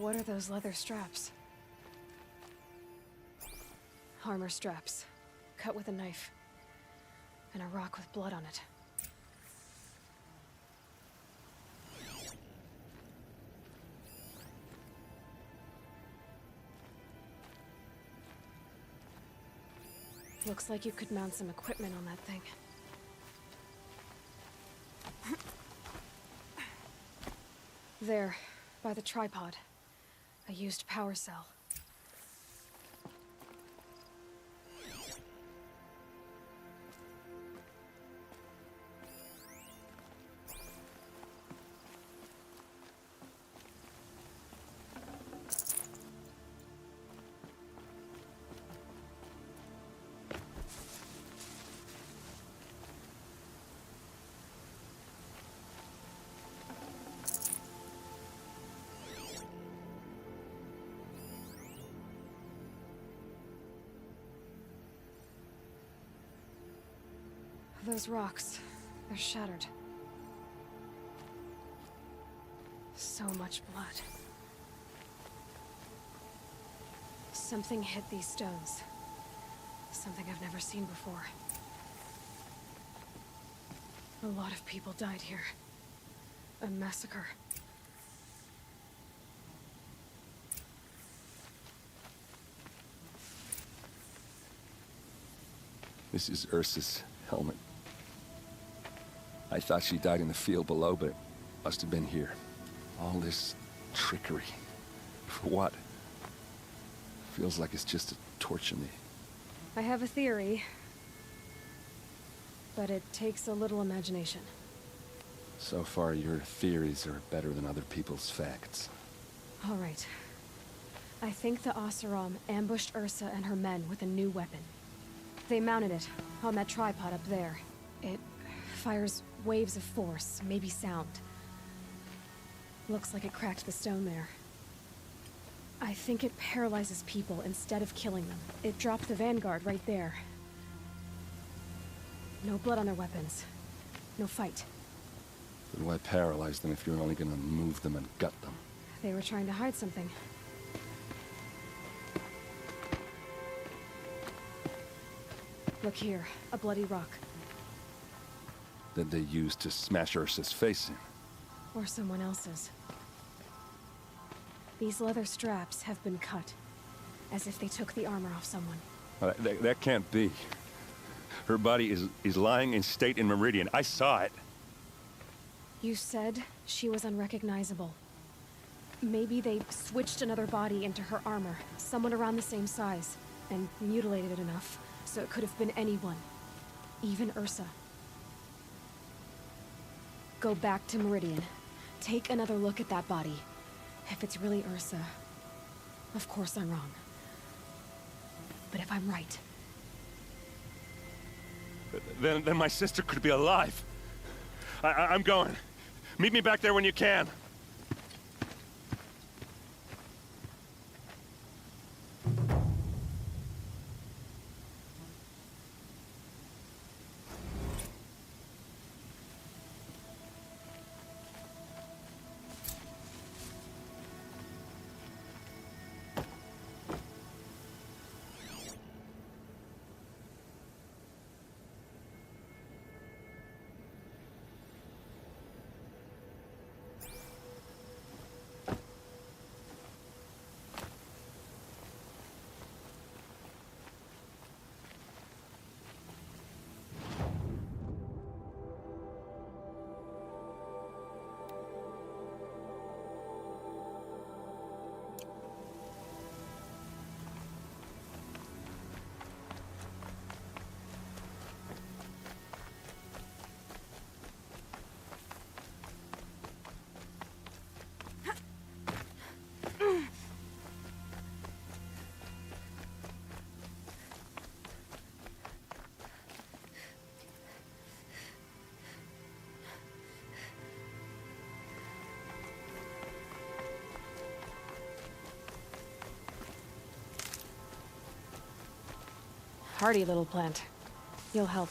What are those leather straps? Armor straps, cut with a knife, and a rock with blood on it. Looks like you could mount some equipment on that thing. There, by the tripod. A used power cell. Those rocks, they're shattered. So much blood. Something hit these stones. Something I've never seen before. A lot of people died here. A massacre. This is Ursa's helmet. I thought she died in the field below, but it must have been here. All this trickery. For what? Feels like it's just to torture me. I have a theory, but it takes a little imagination. So far, your theories are better than other people's facts. All right. I think the Oseram ambushed Ursa and her men with a new weapon. They mounted it on that tripod up there. It fires waves of force, maybe sound. Looks like it cracked the stone there. I think it paralyzes people instead of killing them. It dropped the vanguard right there. No blood on their weapons. No fight. Then why paralyze them if you're only gonna move them and gut them? They were trying to hide something. Look here, a bloody rock. That they used to smash Ursa's face in. Or someone else's. These leather straps have been cut, as if they took the armor off someone. That can't be. Her body is lying in state in Meridian. I saw it. You said she was unrecognizable. Maybe they switched another body into her armor, someone around the same size, and mutilated it enough, so it could have been anyone. Even Ursa. Go back to Meridian. Take another look at that body. If it's really Ursa, of course I'm wrong. But if I'm right... Then my sister could be alive. I'm going. Meet me back there when you can. Hardy little plant. You'll help.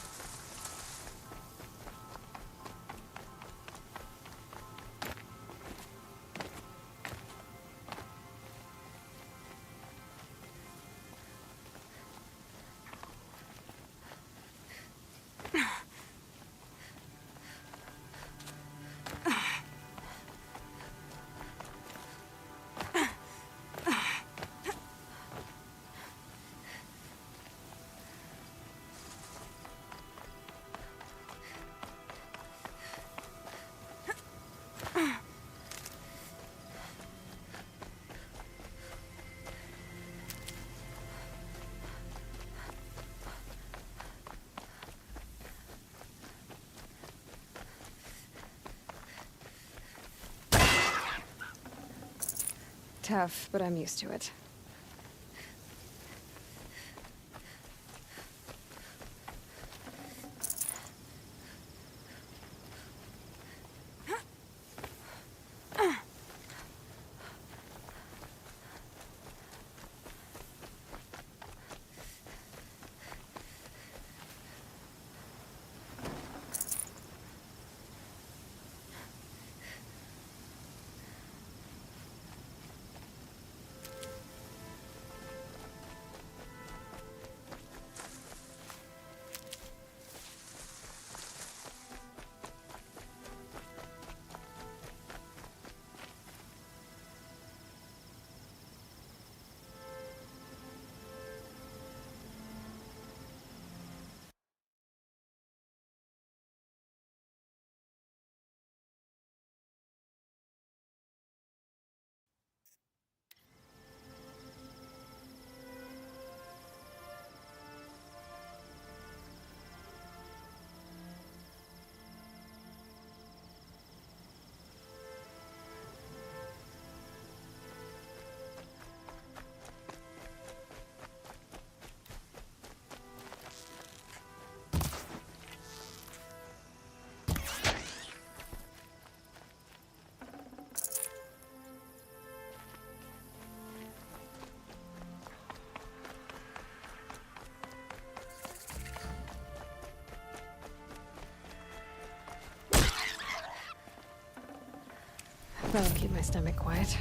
tough, but I'm used to it. That'll keep my stomach quiet.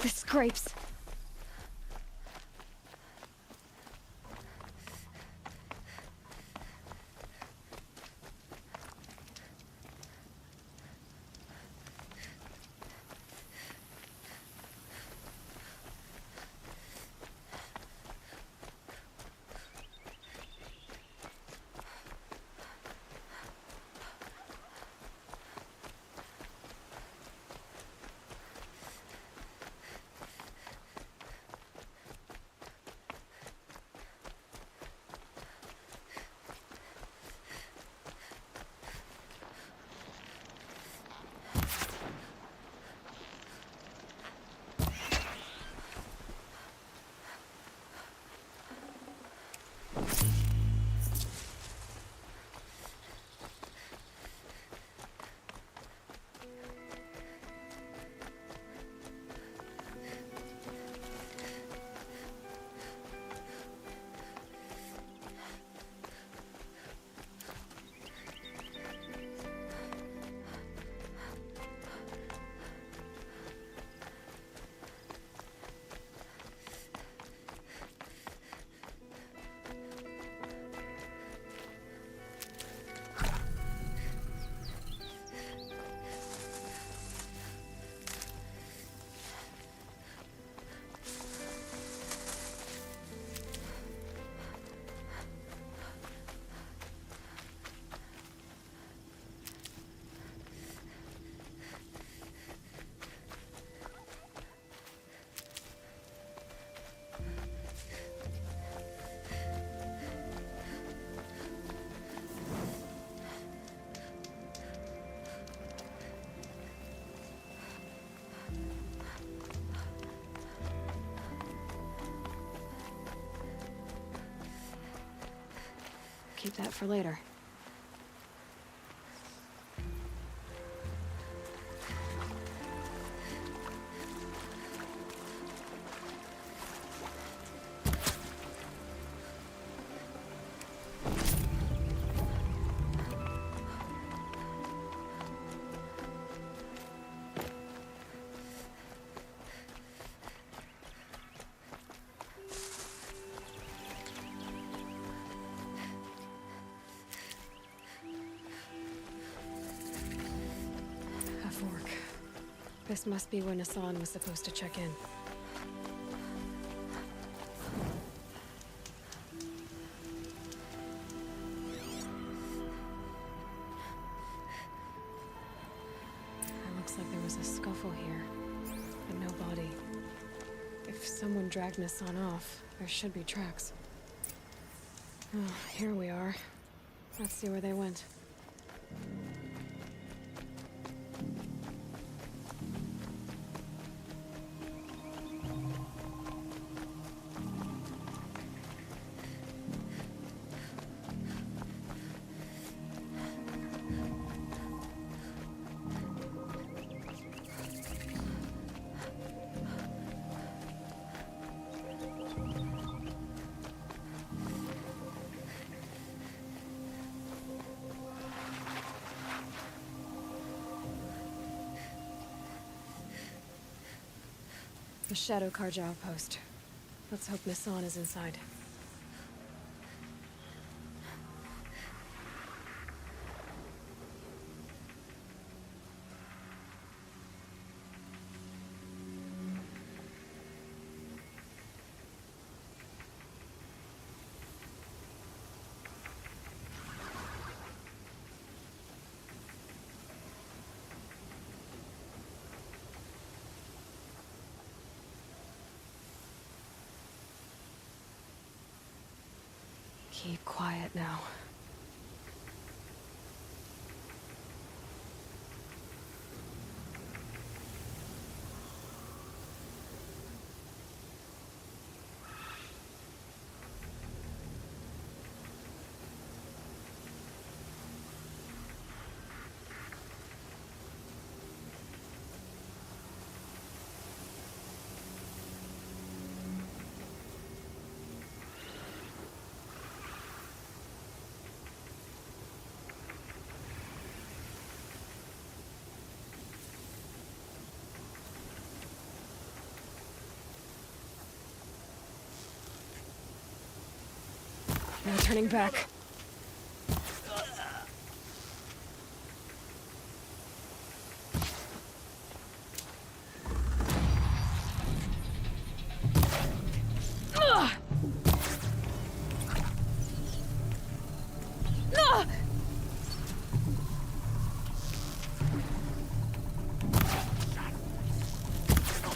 The scrapes. Keep that for later. This must be when Hassan was supposed to check in. Looks like there was a scuffle here, but no body. If someone dragged Miss Son off, there should be tracks. Oh, here we are. Let's see where they went. The Shadow Karja outpost. Let's hope Miss Son is inside. Keep quiet now. No turning back.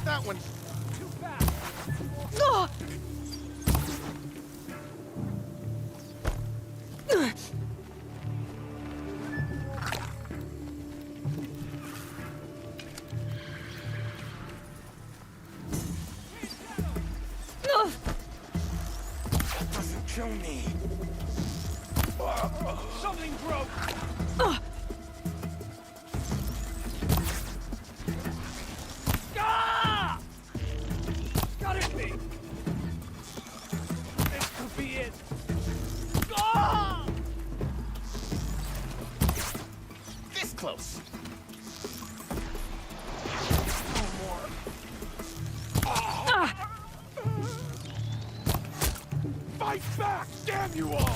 That one's too fast. Doesn't kill me. Something broke. Gotta be. This could be it. This close. Fight back, damn you all!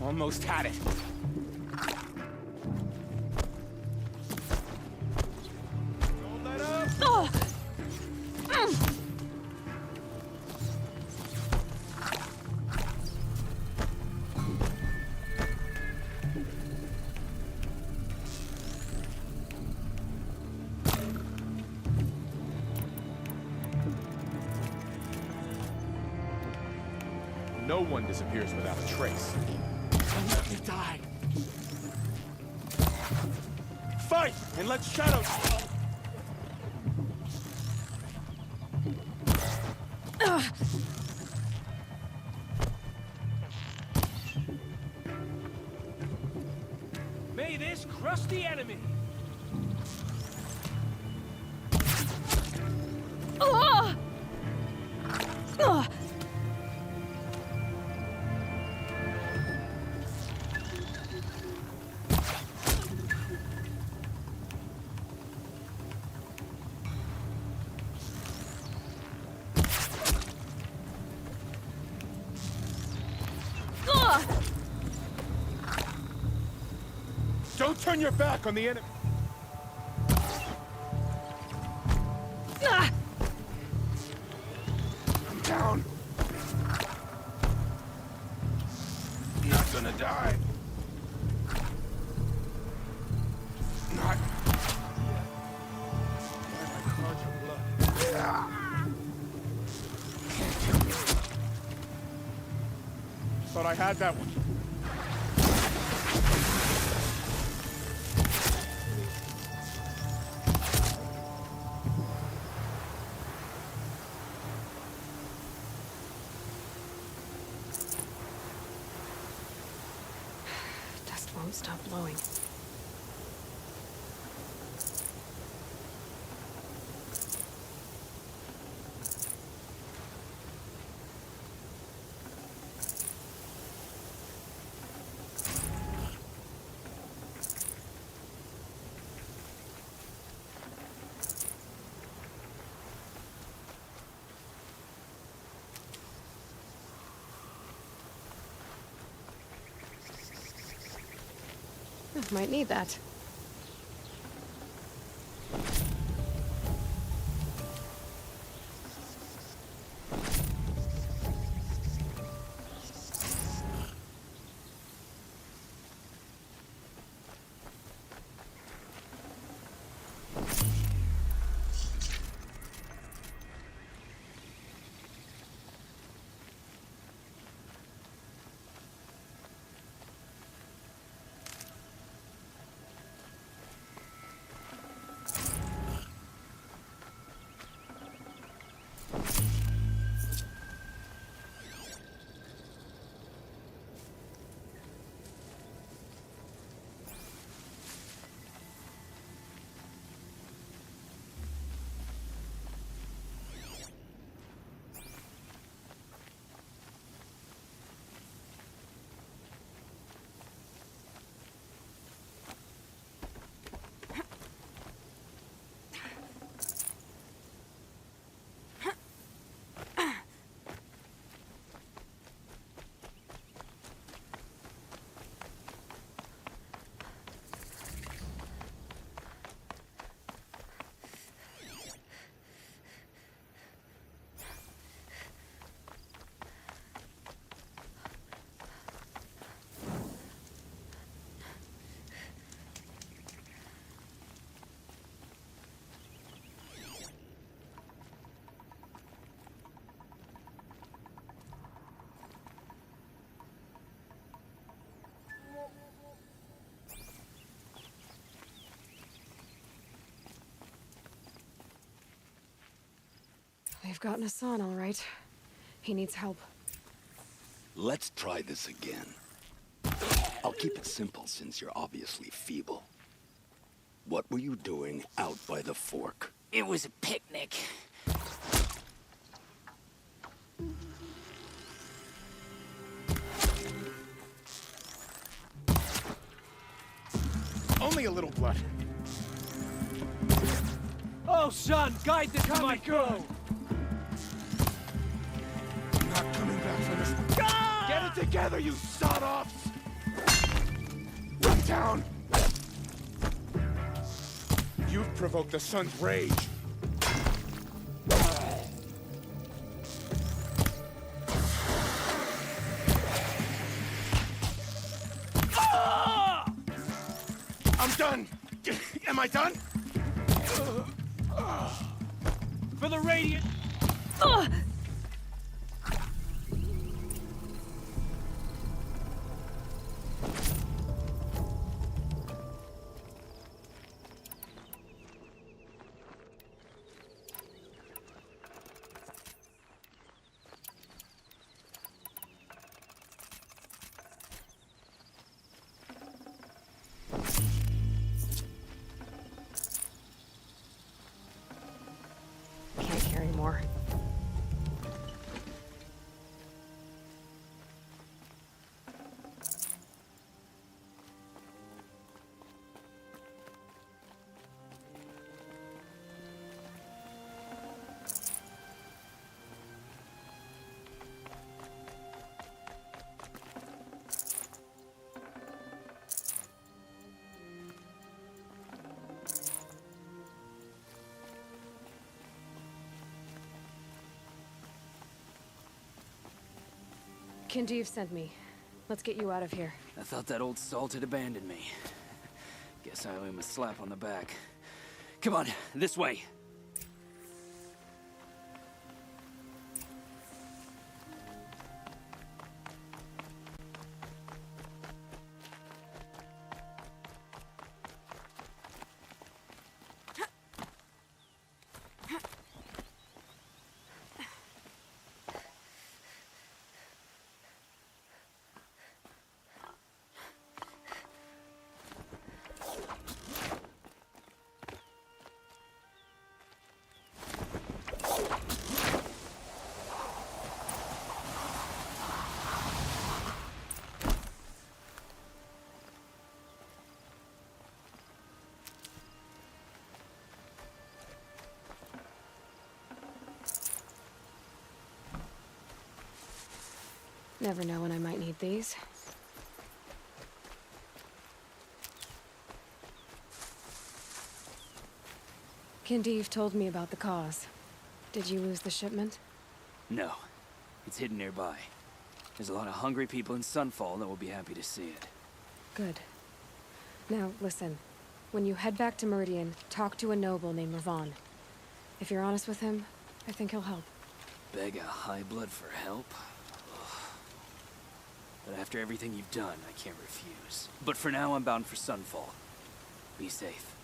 Almost had it. Don't let up! No one disappears without a trace. Don't let me die. Fight and let shadows. May this crush the enemy. Don't turn your back on the enemy. down! Not gonna die. Not yet. Why am I clogged with blood? Can't kill me. Thought I had that one. Dust won't stop blowing. Might need that. They've gotten Hassan, all right. He needs help. Let's try this again. I'll keep it simple since you're obviously feeble. What were you doing out by the fork? It was a picnic. Only a little blood. Oh, son, guide this to my go! I'm not coming back from this. Ah! Get it together, you sod-offs! Run down! You've provoked the sun's rage. Ah! I'm done! Am I done? For the Radiant! Can't carry more. Kindev sent me. Let's get you out of here. I thought that old salt had abandoned me. Guess I owe him a slap on the back. Come on, this way. Never know when I might need these. Kindev told me about the cause. Did you lose the shipment? No. It's hidden nearby. There's a lot of hungry people in Sunfall that will be happy to see it. Good. Now, listen. When you head back to Meridian, talk to a noble named Ravon. If you're honest with him, I think he'll help. Beg a high blood for help? But after everything you've done, I can't refuse. But for now, I'm bound for Sunfall. Be safe.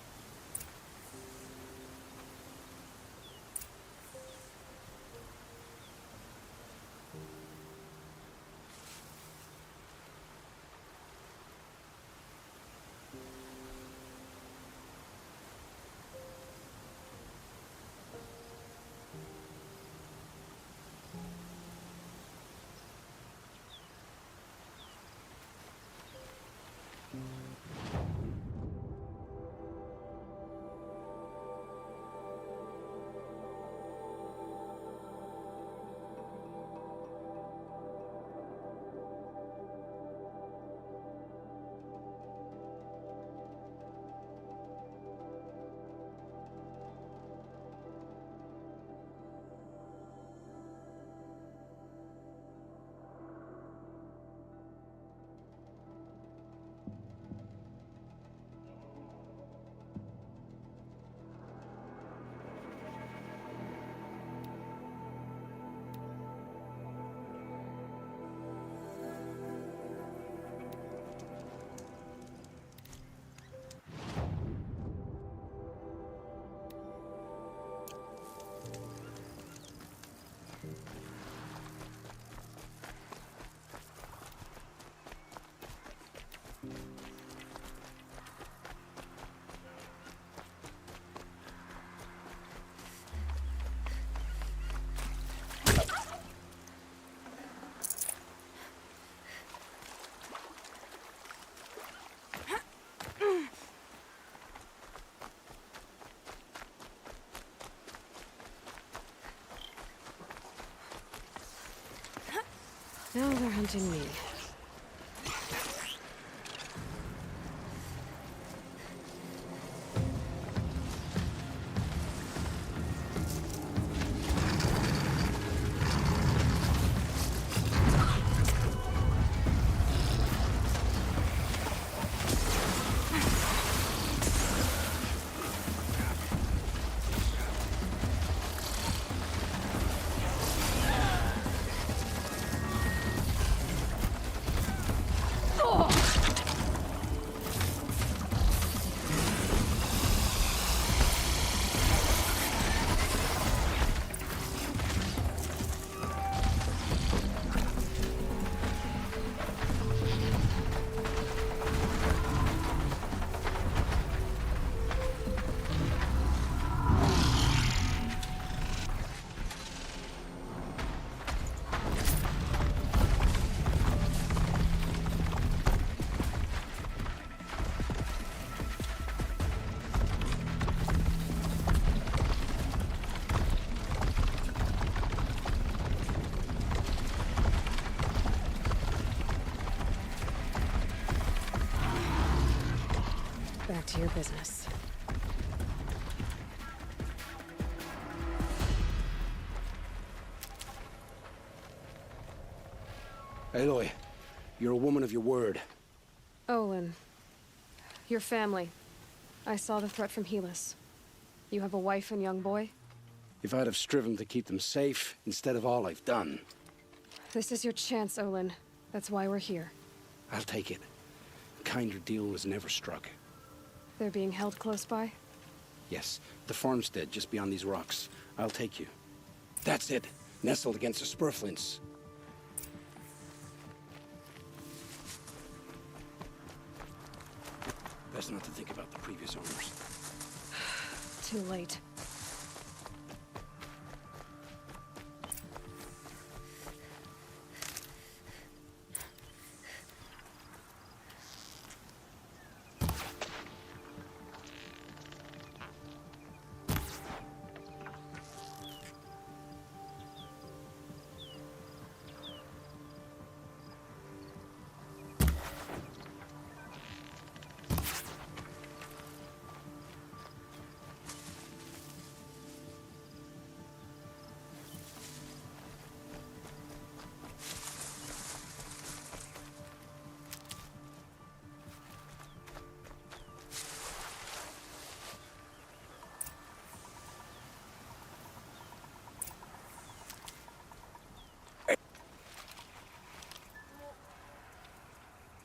Now they're hunting me. Back to your business. Aloy, you're a woman of your word. Olin. Your family. I saw the threat from Helis. You have a wife and young boy? If I'd have striven to keep them safe, instead of all I've done. This is your chance, Olin. That's why we're here. I'll take it. A kinder deal was never struck. They're being held close by? Yes, the farmstead just beyond these rocks. I'll take you. That's it. Nestled against the spurflints. Best not to think about the previous owners. Too late.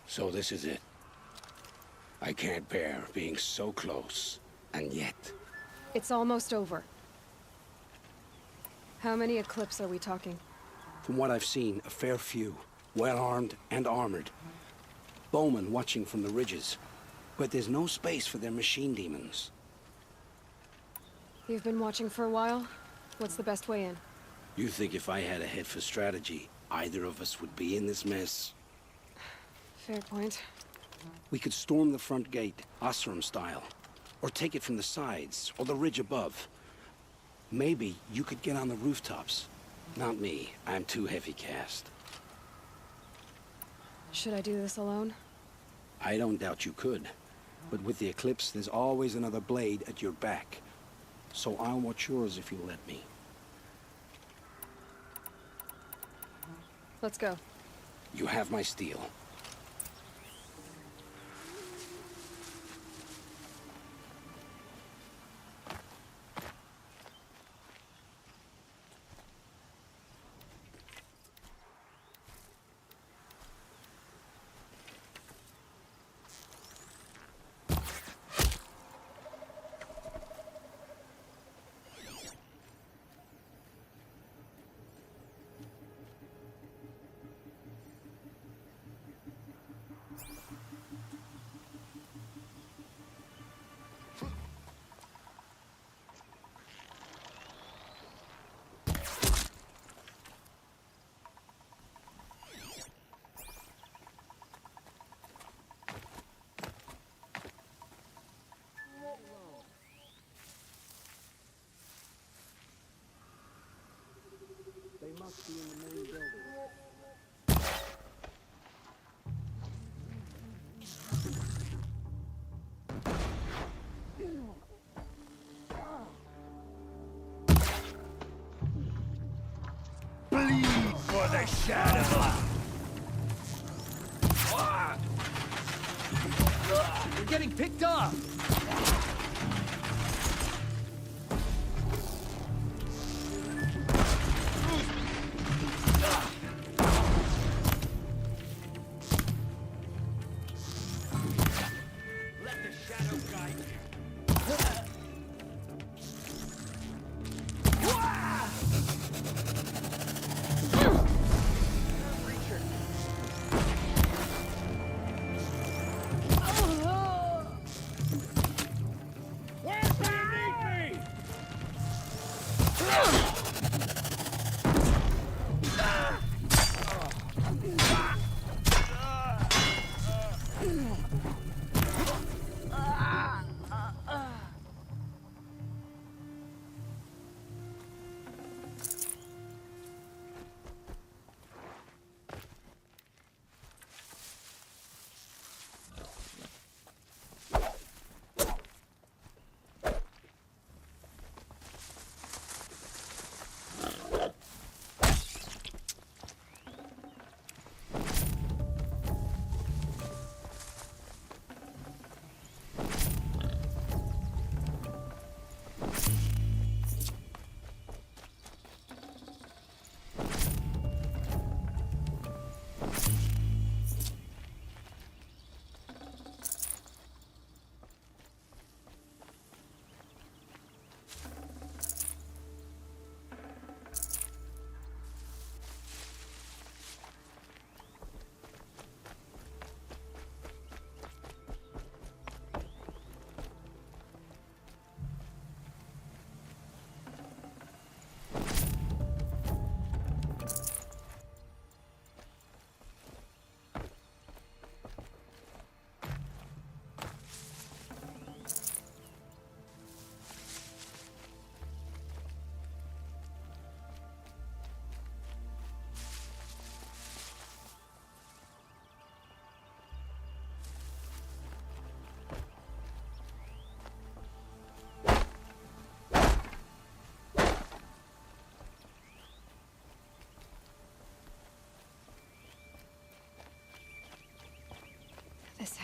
So this is it. I can't bear being so close, and yet... It's almost over. How many Eclipse are we talking? From what I've seen, a fair few. Well-armed and armored. Bowmen watching from the ridges. But there's no space for their machine demons. You've been watching for a while? What's the best way in? You think if I had a head for strategy, either of us would be in this mess? Fair point. We could storm the front gate, Osram style. Or take it from the sides, or the ridge above. Maybe you could get on the rooftops. Not me. I'm too heavy cast. Should I do this alone? I don't doubt you could. But with the Eclipse, there's always another blade at your back. So I'll watch yours if you'll let me. Let's go. You have my steel. They must be in the main building. Bleed for the shadow! We're getting picked up!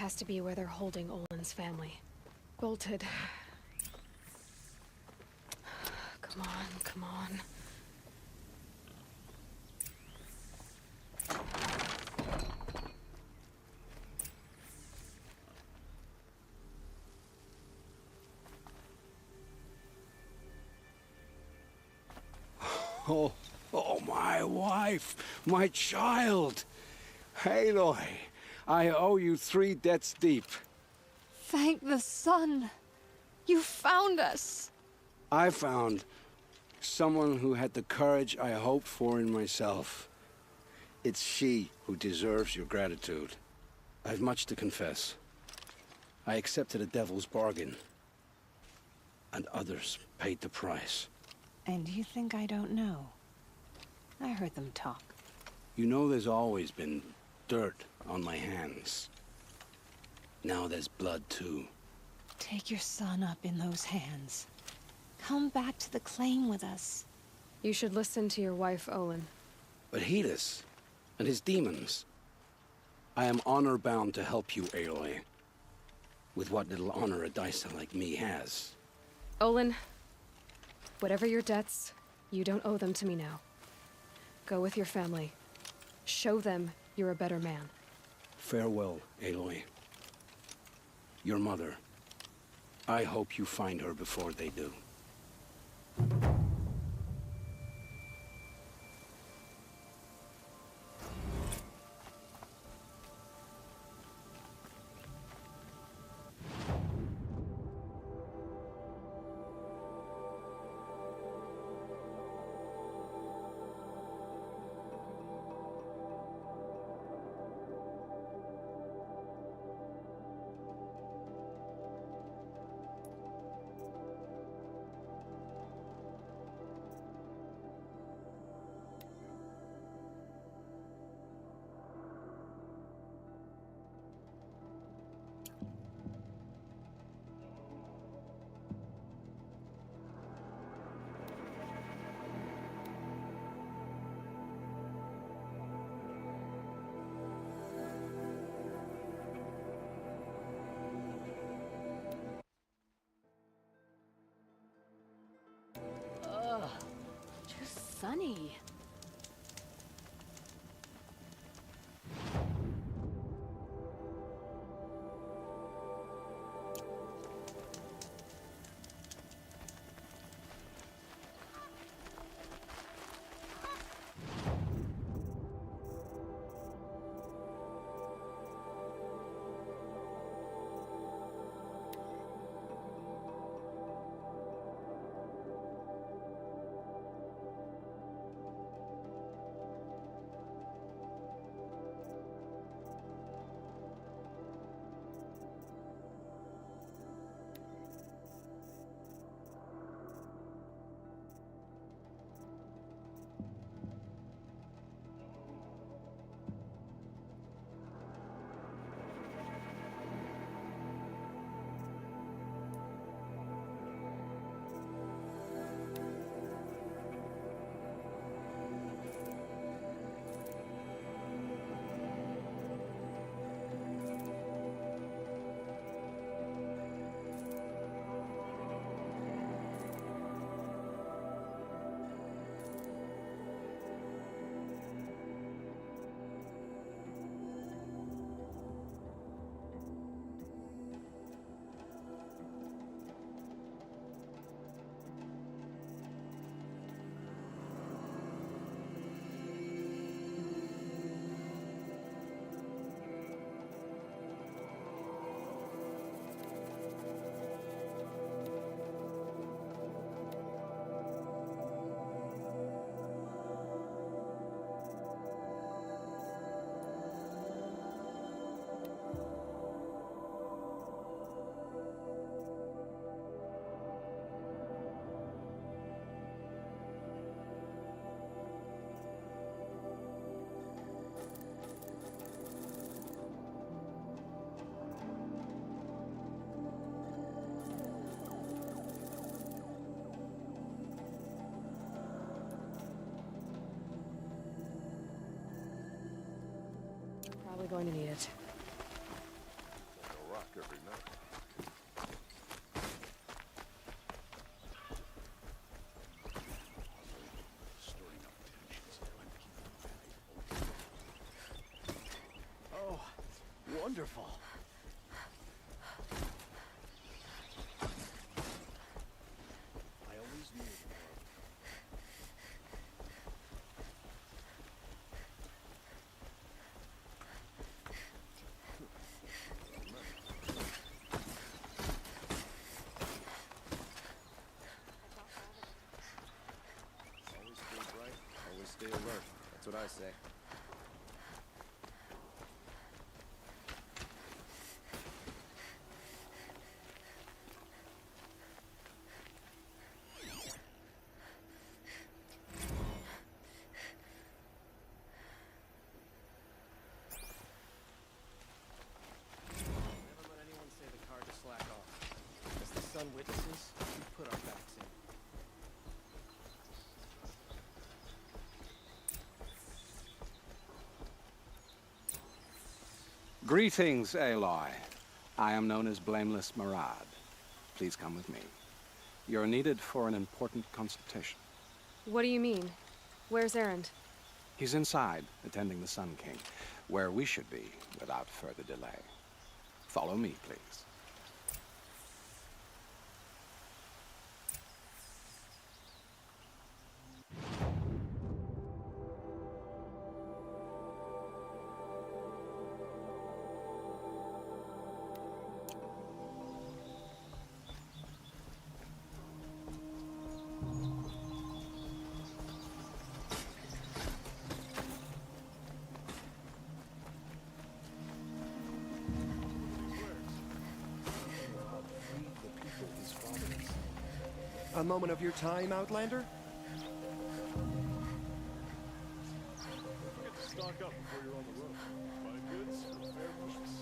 has to be where they're holding Olin's family. Bolted. Come on, come on. Oh, my wife, my child. Aloy, I owe you 3 debts deep. Thank the sun. You found us. I found someone who had the courage I hoped for in myself. It's she who deserves your gratitude. I've much to confess. I accepted a devil's bargain, and others paid the price. And you think I don't know? I heard them talk. You know there's always been dirt on my hands. Now there's blood, too. Take your son up in those hands. Come back to the claim with us. You should listen to your wife, Olin. But Hedis and his demons. I am honor-bound to help you, Aloy. With what little honor a Dysa like me has. Olin, whatever your debts, you don't owe them to me now. Go with your family. Show them you're a better man. Farewell, Aloy. Your mother. I hope you find her before they do. Sunny. Probably going to need it. every night. Oh, wonderful. I always knew it. Always stay bright, always stay alert. That's what I say. Never let anyone say the car to slack off. As the sun witnesses, we put our backs in. Greetings, Aloy. I am known as Blameless Murad. Please come with me. You're needed for an important consultation. What do you mean? Where's Erend? He's inside, attending the Sun King, where we should be without further delay. Follow me, please. A moment of your time, Outlander? Get to stock up before you're on the road. Buy goods for fair price.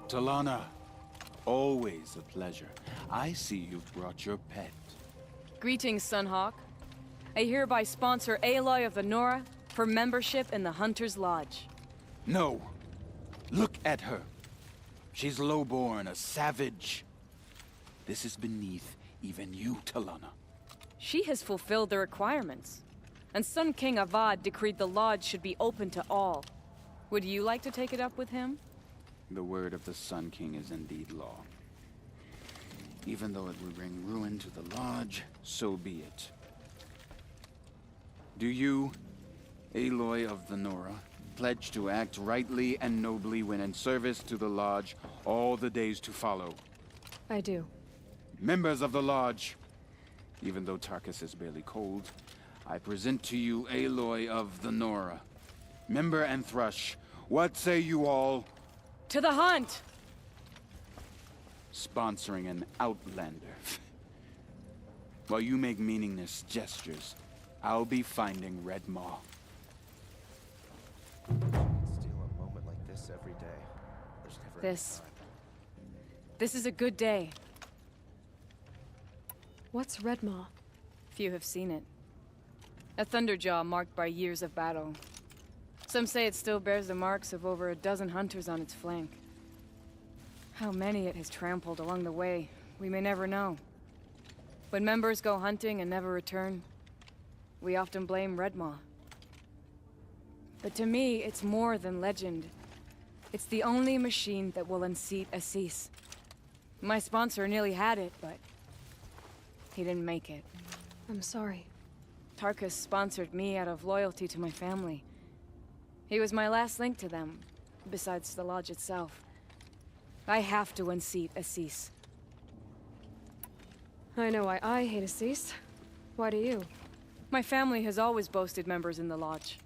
Talana, always a pleasure. I see you've brought your pet. Greetings, Sunhawk. I hereby sponsor Aloy of the Nora for membership in the Hunter's Lodge. No. Look at her. She's lowborn, a savage. This is beneath even you, Talana. She has fulfilled the requirements. And Sun King Avad decreed the Lodge should be open to all. Would you like to take it up with him? The word of the Sun King is indeed law. Even though it would bring ruin to the Lodge, so be it. Do you, Aloy of the Nora, pledge to act rightly and nobly when in service to the Lodge all the days to follow? I do. Members of the Lodge, even though Tarkus is barely cold, I present to you Aloy of the Nora. Member and Thrush, what say you all? To the hunt! Sponsoring an outlander. While you make meaningless gestures, I'll be finding Red Maw. Steal a moment like this every day. There's never enough time. This is a good day. What's Redmaw? Few have seen it. A thunderjaw marked by years of battle. Some say it still bears the marks of over a dozen hunters on its flank. How many it has trampled along the way, we may never know. When members go hunting and never return, we often blame Redmaw. But to me, it's more than legend. It's the only machine that will unseat Assis. My sponsor nearly had it, but he didn't make it. I'm sorry. Tarkus sponsored me out of loyalty to my family. He was my last link to them, besides the Lodge itself. I have to unseat Assis. I know why I hate Assis. Why do you? My family has always boasted members in the Lodge.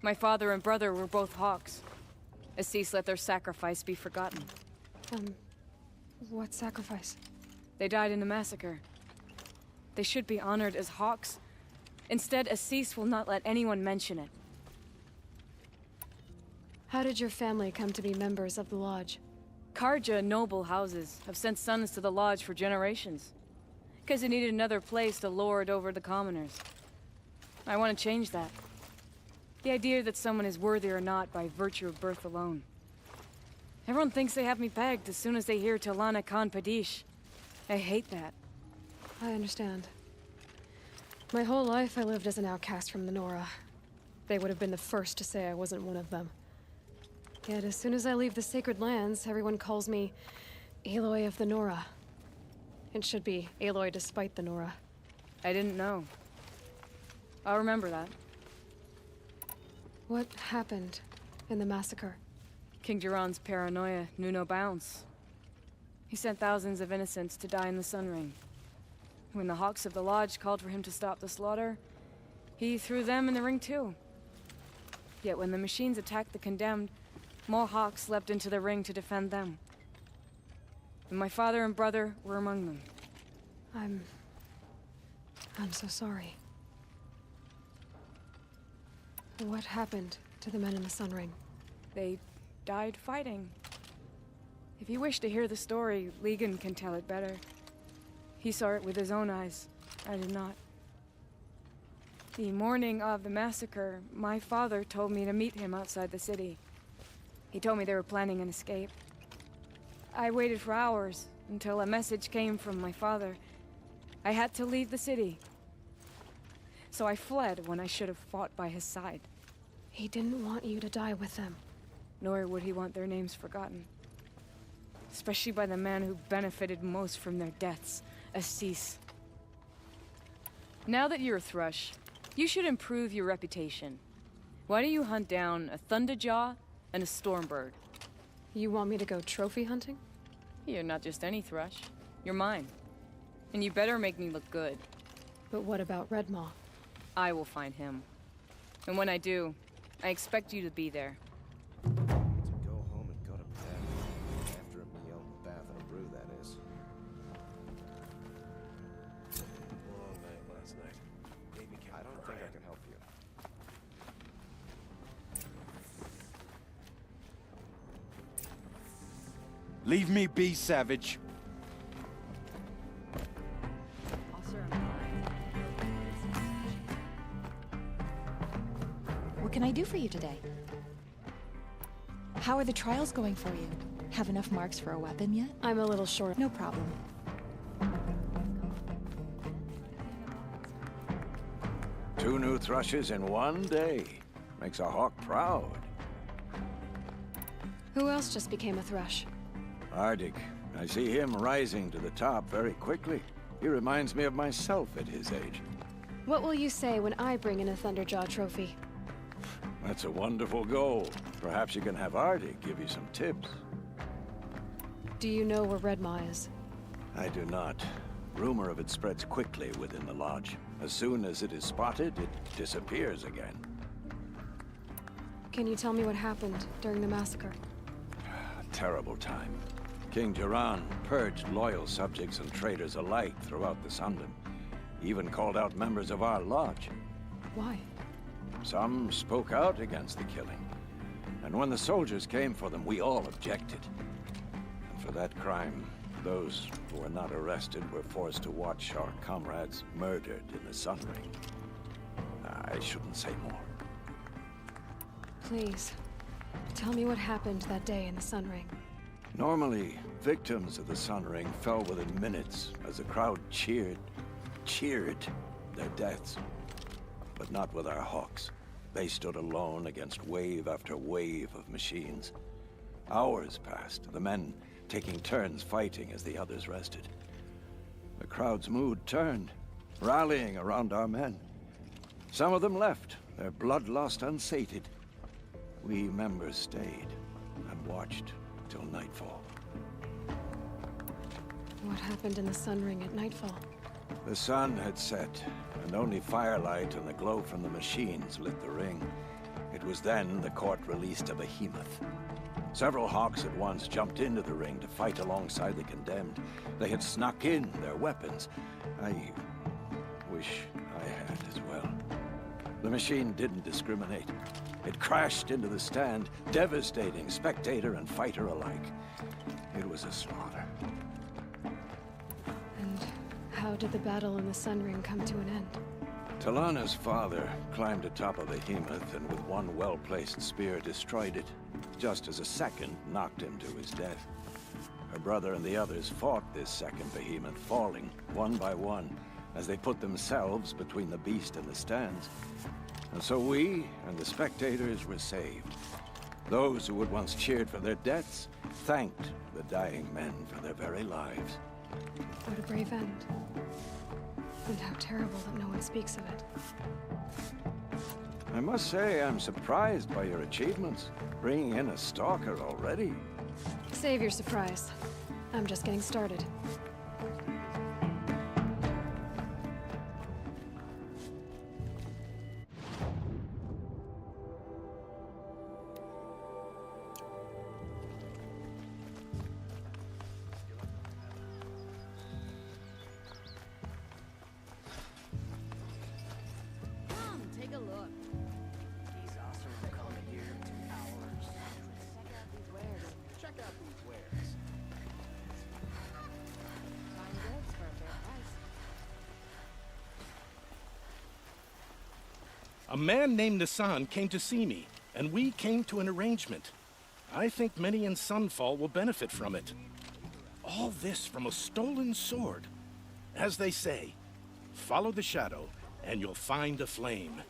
My father and brother were both Hawks. Assis let their sacrifice be forgotten. What sacrifice? They died in the massacre. They should be honored as Hawks. Instead, Assis will not let anyone mention it. How did your family come to be members of the Lodge? Karja noble houses have sent sons to the Lodge for generations. Because they needed another place to lord over the commoners. I want to change that. The idea that someone is worthy or not by virtue of birth alone. Everyone thinks they have me pegged as soon as they hear Talana Khan Padish. I hate that. I understand. My whole life I lived as an outcast from the Nora. They would have been the first to say I wasn't one of them. Yet as soon as I leave the sacred lands, everyone calls me Aloy of the Nora. It should be Aloy despite the Nora. I didn't know. I'll remember that. What happened in the massacre? King Jiran's paranoia knew no bounds. He sent thousands of innocents to die in the Sun Ring. When the Hawks of the Lodge called for him to stop the slaughter, he threw them in the ring too. Yet when the machines attacked the condemned, more Hawks leapt into the ring to defend them. And my father and brother were among them. I'm so sorry. What happened to the men in the Sun Ring? They died fighting. If you wish to hear the story, Legan can tell it better. He saw it with his own eyes. I did not. The morning of the massacre, my father told me to meet him outside the city. He told me they were planning an escape. I waited for hours until a message came from my father. I had to leave the city. So I fled when I should have fought by his side. He didn't want you to die with them. Nor would he want their names forgotten. Especially by the man who benefited most from their deaths, Assis. Now that you're a Thrush, you should improve your reputation. Why don't you hunt down a Thunderjaw and a Stormbird? You want me to go trophy hunting? You're not just any Thrush. You're mine. And you better make me look good. But what about Redmaw? I will find him. And when I do, I expect you to be there. To go home and go to bed. After a meal, a bath, and a brew, that is. Long night last night. I don't think I can help you. Leave me be, Savage. What can I do for you today? How are the trials going for you? Have enough marks for a weapon yet? I'm a little short. No problem. Two new thrushes in one day. Makes a hawk proud. Who else just became a Thrush? Ardig. I see him rising to the top very quickly. He reminds me of myself at his age. What will you say when I bring in a Thunderjaw trophy? That's a wonderful goal. Perhaps you can have Ardig give you some tips. Do you know where Redmaw is? I do not. Rumor of it spreads quickly within the Lodge. As soon as it is spotted, it disappears again. Can you tell me what happened during the massacre? A terrible time. King Jiran purged loyal subjects and traitors alike throughout the Sundom. He even called out members of our Lodge. Why? Some spoke out against the killing. And when the soldiers came for them, we all objected. And for that crime, those who were not arrested were forced to watch our comrades murdered in the Sun Ring. I shouldn't say more. Please, tell me what happened that day in the Sun Ring. Normally, victims of the Sun Ring fell within minutes as the crowd cheered their deaths. But not with our Hawks. They stood alone against wave after wave of machines. Hours passed, the men taking turns fighting as the others rested. The crowd's mood turned, rallying around our men. Some of them left, their bloodlust unsated. We members stayed and watched till nightfall. What happened in the Sun Ring at nightfall? The sun had set, and only firelight and the glow from the machines lit the ring. It was then the court released a behemoth. Several Hawks at once jumped into the ring to fight alongside the condemned. They had snuck in their weapons. I wish I had as well. The machine didn't discriminate. It crashed into the stand, devastating spectator and fighter alike. It was a slaughter. And how did the battle in the Sun Ring come to an end? Talana's father climbed atop a behemoth and with one well-placed spear destroyed it, just as a second knocked him to his death. Her brother and the others fought this second behemoth, falling one by one as they put themselves between the beast and the stands. And so we and the spectators were saved. Those who had once cheered for their deaths thanked the dying men for their very lives. What a brave end. And how terrible that no one speaks of it. I must say, I'm surprised by your achievements. Bringing in a stalker already. Save your surprise. I'm just getting started. Take a look. These also will come in here in 2 hours. Check out these wares. Check out these wares. Fine goods for a fair price. A man named Nissan came to see me, and we came to an arrangement. I think many in Sunfall will benefit from it. All this from a stolen sword. As they say, follow the shadow, and you'll find a flame.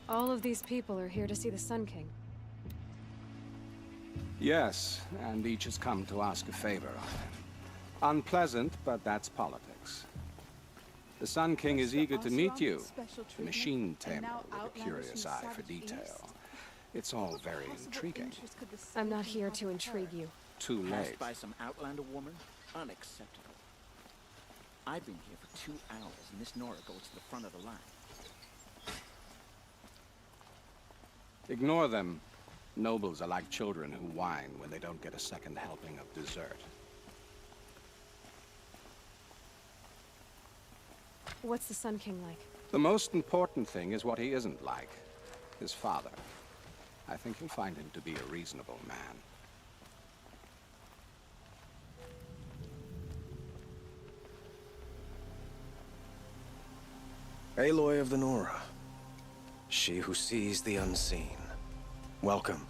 All of these people are here to see the Sun King. Yes, and each has come to ask a favor of him. Unpleasant, but that's politics. The Sun King is eager to meet you, a machine tamer with a curious eye for detail. It's all very intriguing. I'm not here to intrigue you. Too late. Passed by some Outlander woman? Unacceptable. I've been here for 2 hours, and this Nora goes to the front of the line. Ignore them. Nobles are like children who whine when they don't get a second helping of dessert. What's the Sun King like? The most important thing is what he isn't like. His father. I think you'll find him to be a reasonable man. Aloy of the Nora. She who sees the unseen. Welcome.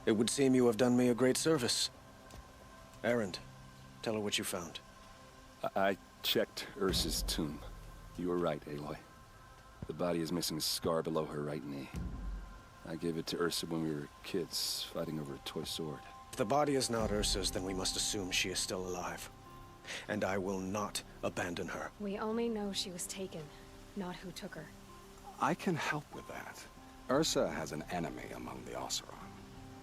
It would seem you have done me a great service. Erend, tell her what you found. I checked Ursa's tomb. You were right, Aloy. The body is missing a scar below her right knee. I gave it to Ursa when we were kids, fighting over a toy sword. If the body is not Ursa's, then we must assume she is still alive. And I will not abandon her. We only know she was taken, not who took her. I can help with that. Ursa has an enemy among the Oseram.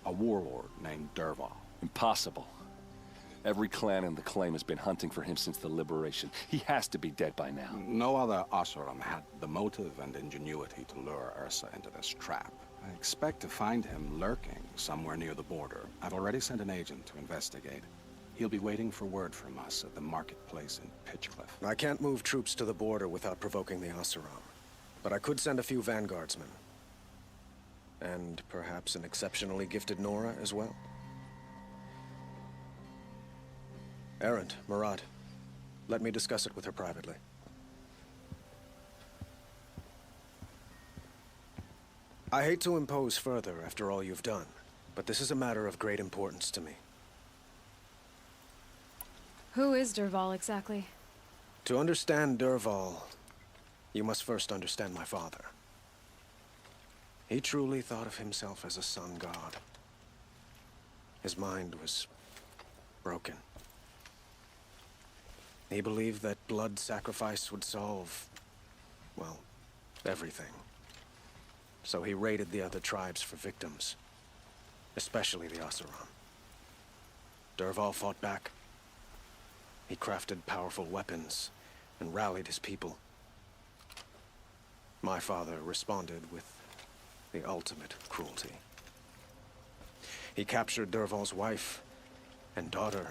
A warlord named Dervahl. Impossible. Every clan in the claim has been hunting for him since the liberation. He has to be dead by now. No other Oseram had the motive and ingenuity to lure Ursa into this trap. I expect to find him lurking somewhere near the border. I've already sent an agent to investigate. He'll be waiting for word from us at the marketplace in Pitchcliff. I can't move troops to the border without provoking the Oseram. But I could send a few vanguardsmen. And perhaps an exceptionally gifted Nora as well. Erend, Murad, let me discuss it with her privately. I hate to impose further after all you've done, but this is a matter of great importance to me. Who is Dervahl exactly? To understand Dervahl, you must first understand my father. He truly thought of himself as a sun god. His mind was broken. He believed that blood sacrifice would solve, well, everything. So he raided the other tribes for victims, especially the Oseram. Dervahl fought back. He crafted powerful weapons and rallied his people. My father responded with the ultimate cruelty. He captured Dervahl's wife and daughter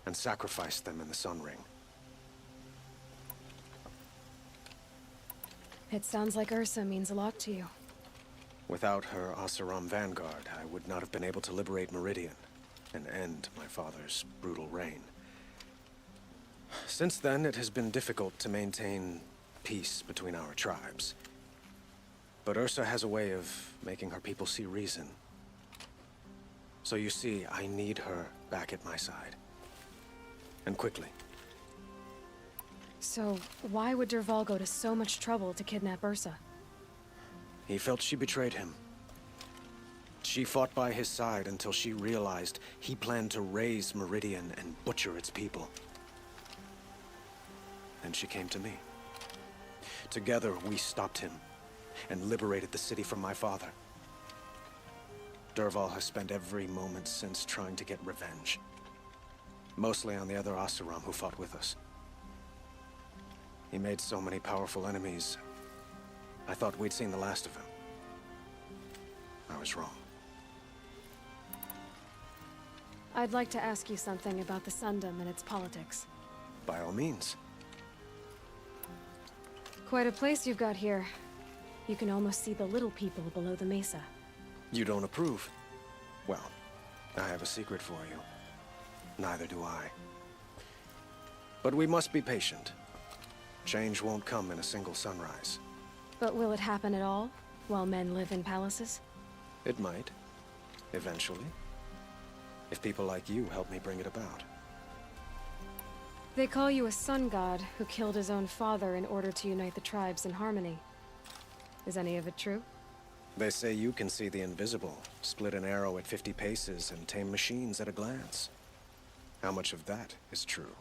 and sacrificed them in the Sun Ring. It sounds like Ursa means a lot to you. Without her Oseram vanguard, I would not have been able to liberate Meridian and end my father's brutal reign. Since then, it has been difficult to maintain peace between our tribes. But Ursa has a way of making her people see reason. So you see, I need her back at my side. And quickly. So, why would Dervahl go to so much trouble to kidnap Ursa? He felt she betrayed him. She fought by his side until she realized he planned to raise Meridian and butcher its people. And she came to me. Together, we stopped him and liberated the city from my father. Dervahl has spent every moment since trying to get revenge. Mostly on the other Oseram who fought with us. He made so many powerful enemies, I thought we'd seen the last of him. I was wrong. I'd like to ask you something about the Sundom and its politics. By all means. Quite a place you've got here. You can almost see the little people below the mesa. You don't approve? Well, I have a secret for you. Neither do I. But we must be patient. Change won't come in a single sunrise. But will it happen at all, while men live in palaces? It might. Eventually. If people like you help me bring it about. They call you a sun god who killed his own father in order to unite the tribes in harmony. Is any of it true? They say you can see the invisible, split an arrow at 50 paces, and tame machines at a glance. How much of that is true?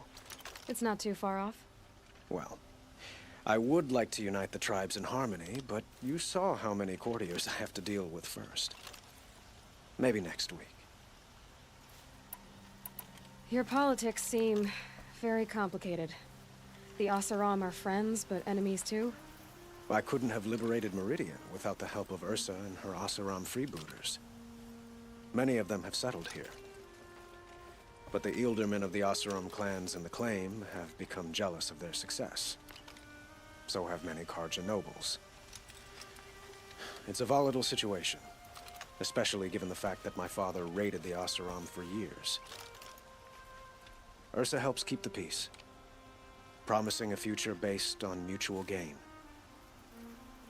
It's not too far off. Well, I would like to unite the tribes in harmony, but you saw how many courtiers I have to deal with first. Maybe next week. Your politics seem very complicated. The Oseram are friends, but enemies too? I couldn't have liberated Meridian without the help of Ursa and her Oseram freebooters. Many of them have settled here. But the Ealdormen of the Oseram clans in the claim have become jealous of their success. So have many Karja nobles. It's a volatile situation, especially given the fact that my father raided the Oseram for years. Ursa helps keep the peace, promising a future based on mutual gain.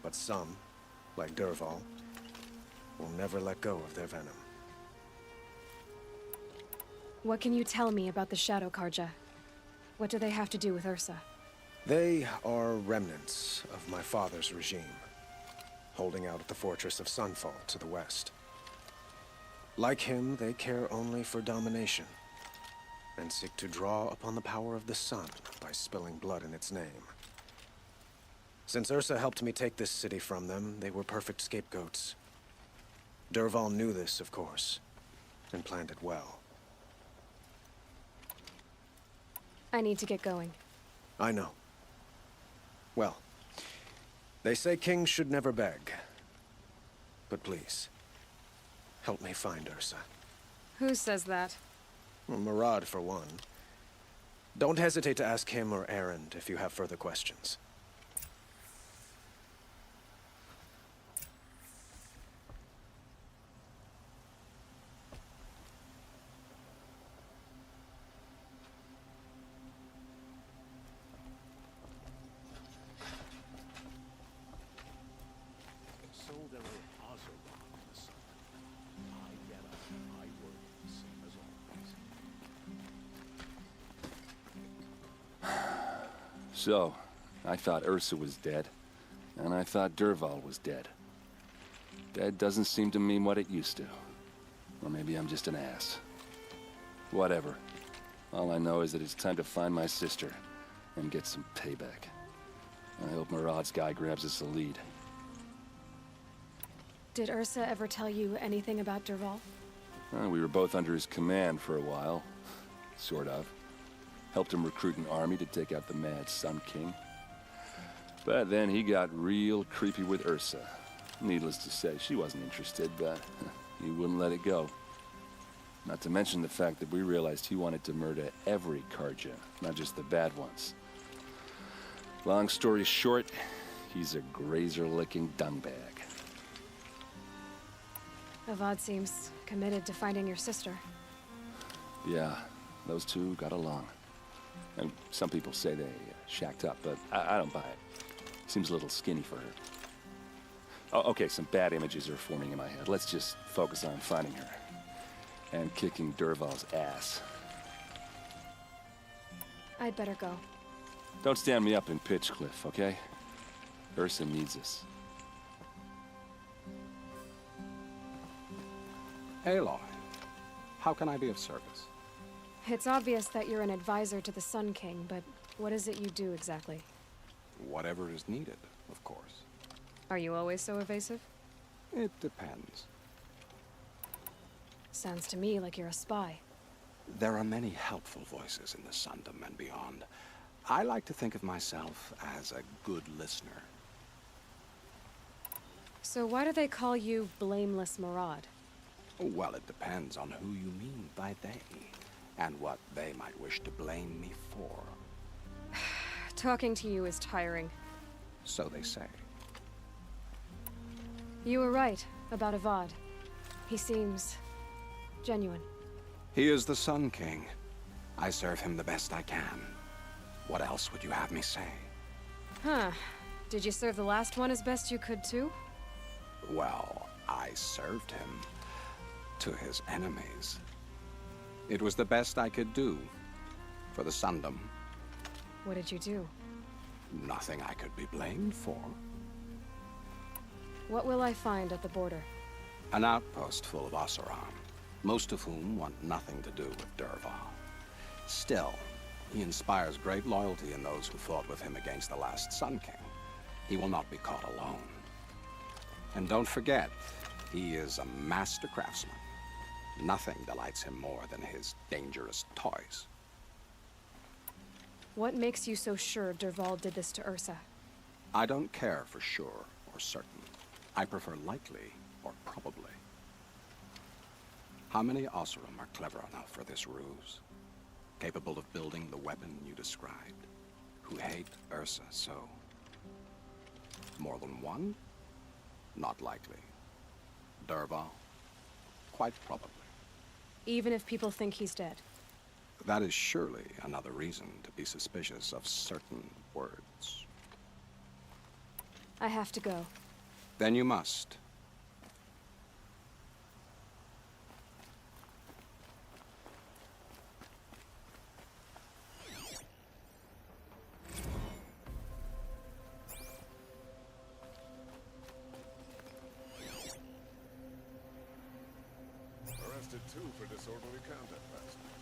But some, like Dervahl, will never let go of their venom. What can you tell me about the Shadow Karja? What do they have to do with Ursa? They are remnants of my father's regime, holding out at the fortress of Sunfall to the west. Like him, they care only for domination, and seek to draw upon the power of the sun by spilling blood in its name. Since Ursa helped me take this city from them, they were perfect scapegoats. Dervahl knew this, of course, and planned it well. I need to get going. I know. Well, they say kings should never beg. But please, help me find Ursa. Who says that? Well, Murad, for one. Don't hesitate to ask him or Erend if you have further questions. So, I thought Ursa was dead, and I thought Dervahl was dead. Dead doesn't seem to mean what it used to. Or maybe I'm just an ass. Whatever. All I know is that it's time to find my sister and get some payback. I hope Murad's guy grabs us a lead. Did Ursa ever tell you anything about Dervahl? We were both under his command for a while. Sort of. Helped him recruit an army to take out the Mad Sun King. But then he got real creepy with Ursa. Needless to say, she wasn't interested, but he wouldn't let it go. Not to mention the fact that we realized he wanted to murder every Karja, not just the bad ones. Long story short, he's a grazer-licking dungbag. Avad seems committed to finding your sister. Yeah, those two got along. And some people say they shacked up, but I don't buy it. Seems a little skinny for her. Oh, okay, some bad images are forming in my head. Let's just focus on finding her. And kicking Dervahl's ass. I'd better go. Don't stand me up in Pitchcliff, okay? Ursa needs us. Aloy, how can I be of service? It's obvious that you're an advisor to the Sun King, but what is it you do exactly? Whatever is needed, of course. Are you always so evasive? It depends. Sounds to me like you're a spy. There are many helpful voices in the Sundom and beyond. I like to think of myself as a good listener. So why do they call you Blameless Murad? Well, it depends on who you mean by they, and what they might wish to blame me for. Talking to you is tiring. So they say. You were right about Avad. He seems genuine. He is the Sun King. I serve him the best I can. What else would you have me say? Huh. Did you serve the last one as best you could too? Well, I served him to his enemies. It was the best I could do for the Sundom. What did you do? Nothing I could be blamed for. What will I find at the border? An outpost full of Oseram, most of whom want nothing to do with Dervahl. Still, he inspires great loyalty in those who fought with him against the last Sun King. He will not be caught alone. And don't forget, he is a master craftsman. Nothing delights him more than his dangerous toys. What makes you so sure Dervahl did this to Ursa? I don't care for sure or certain. I prefer likely or probably. How many Oseram are clever enough for this ruse? Capable of building the weapon you described? Who hate Ursa so? More than one? Not likely. Dervahl? Quite probably. Even if people think he's dead? That is surely another reason to be suspicious of certain words. I have to go. Then you must. Arrested 2 for disorderly conduct last night.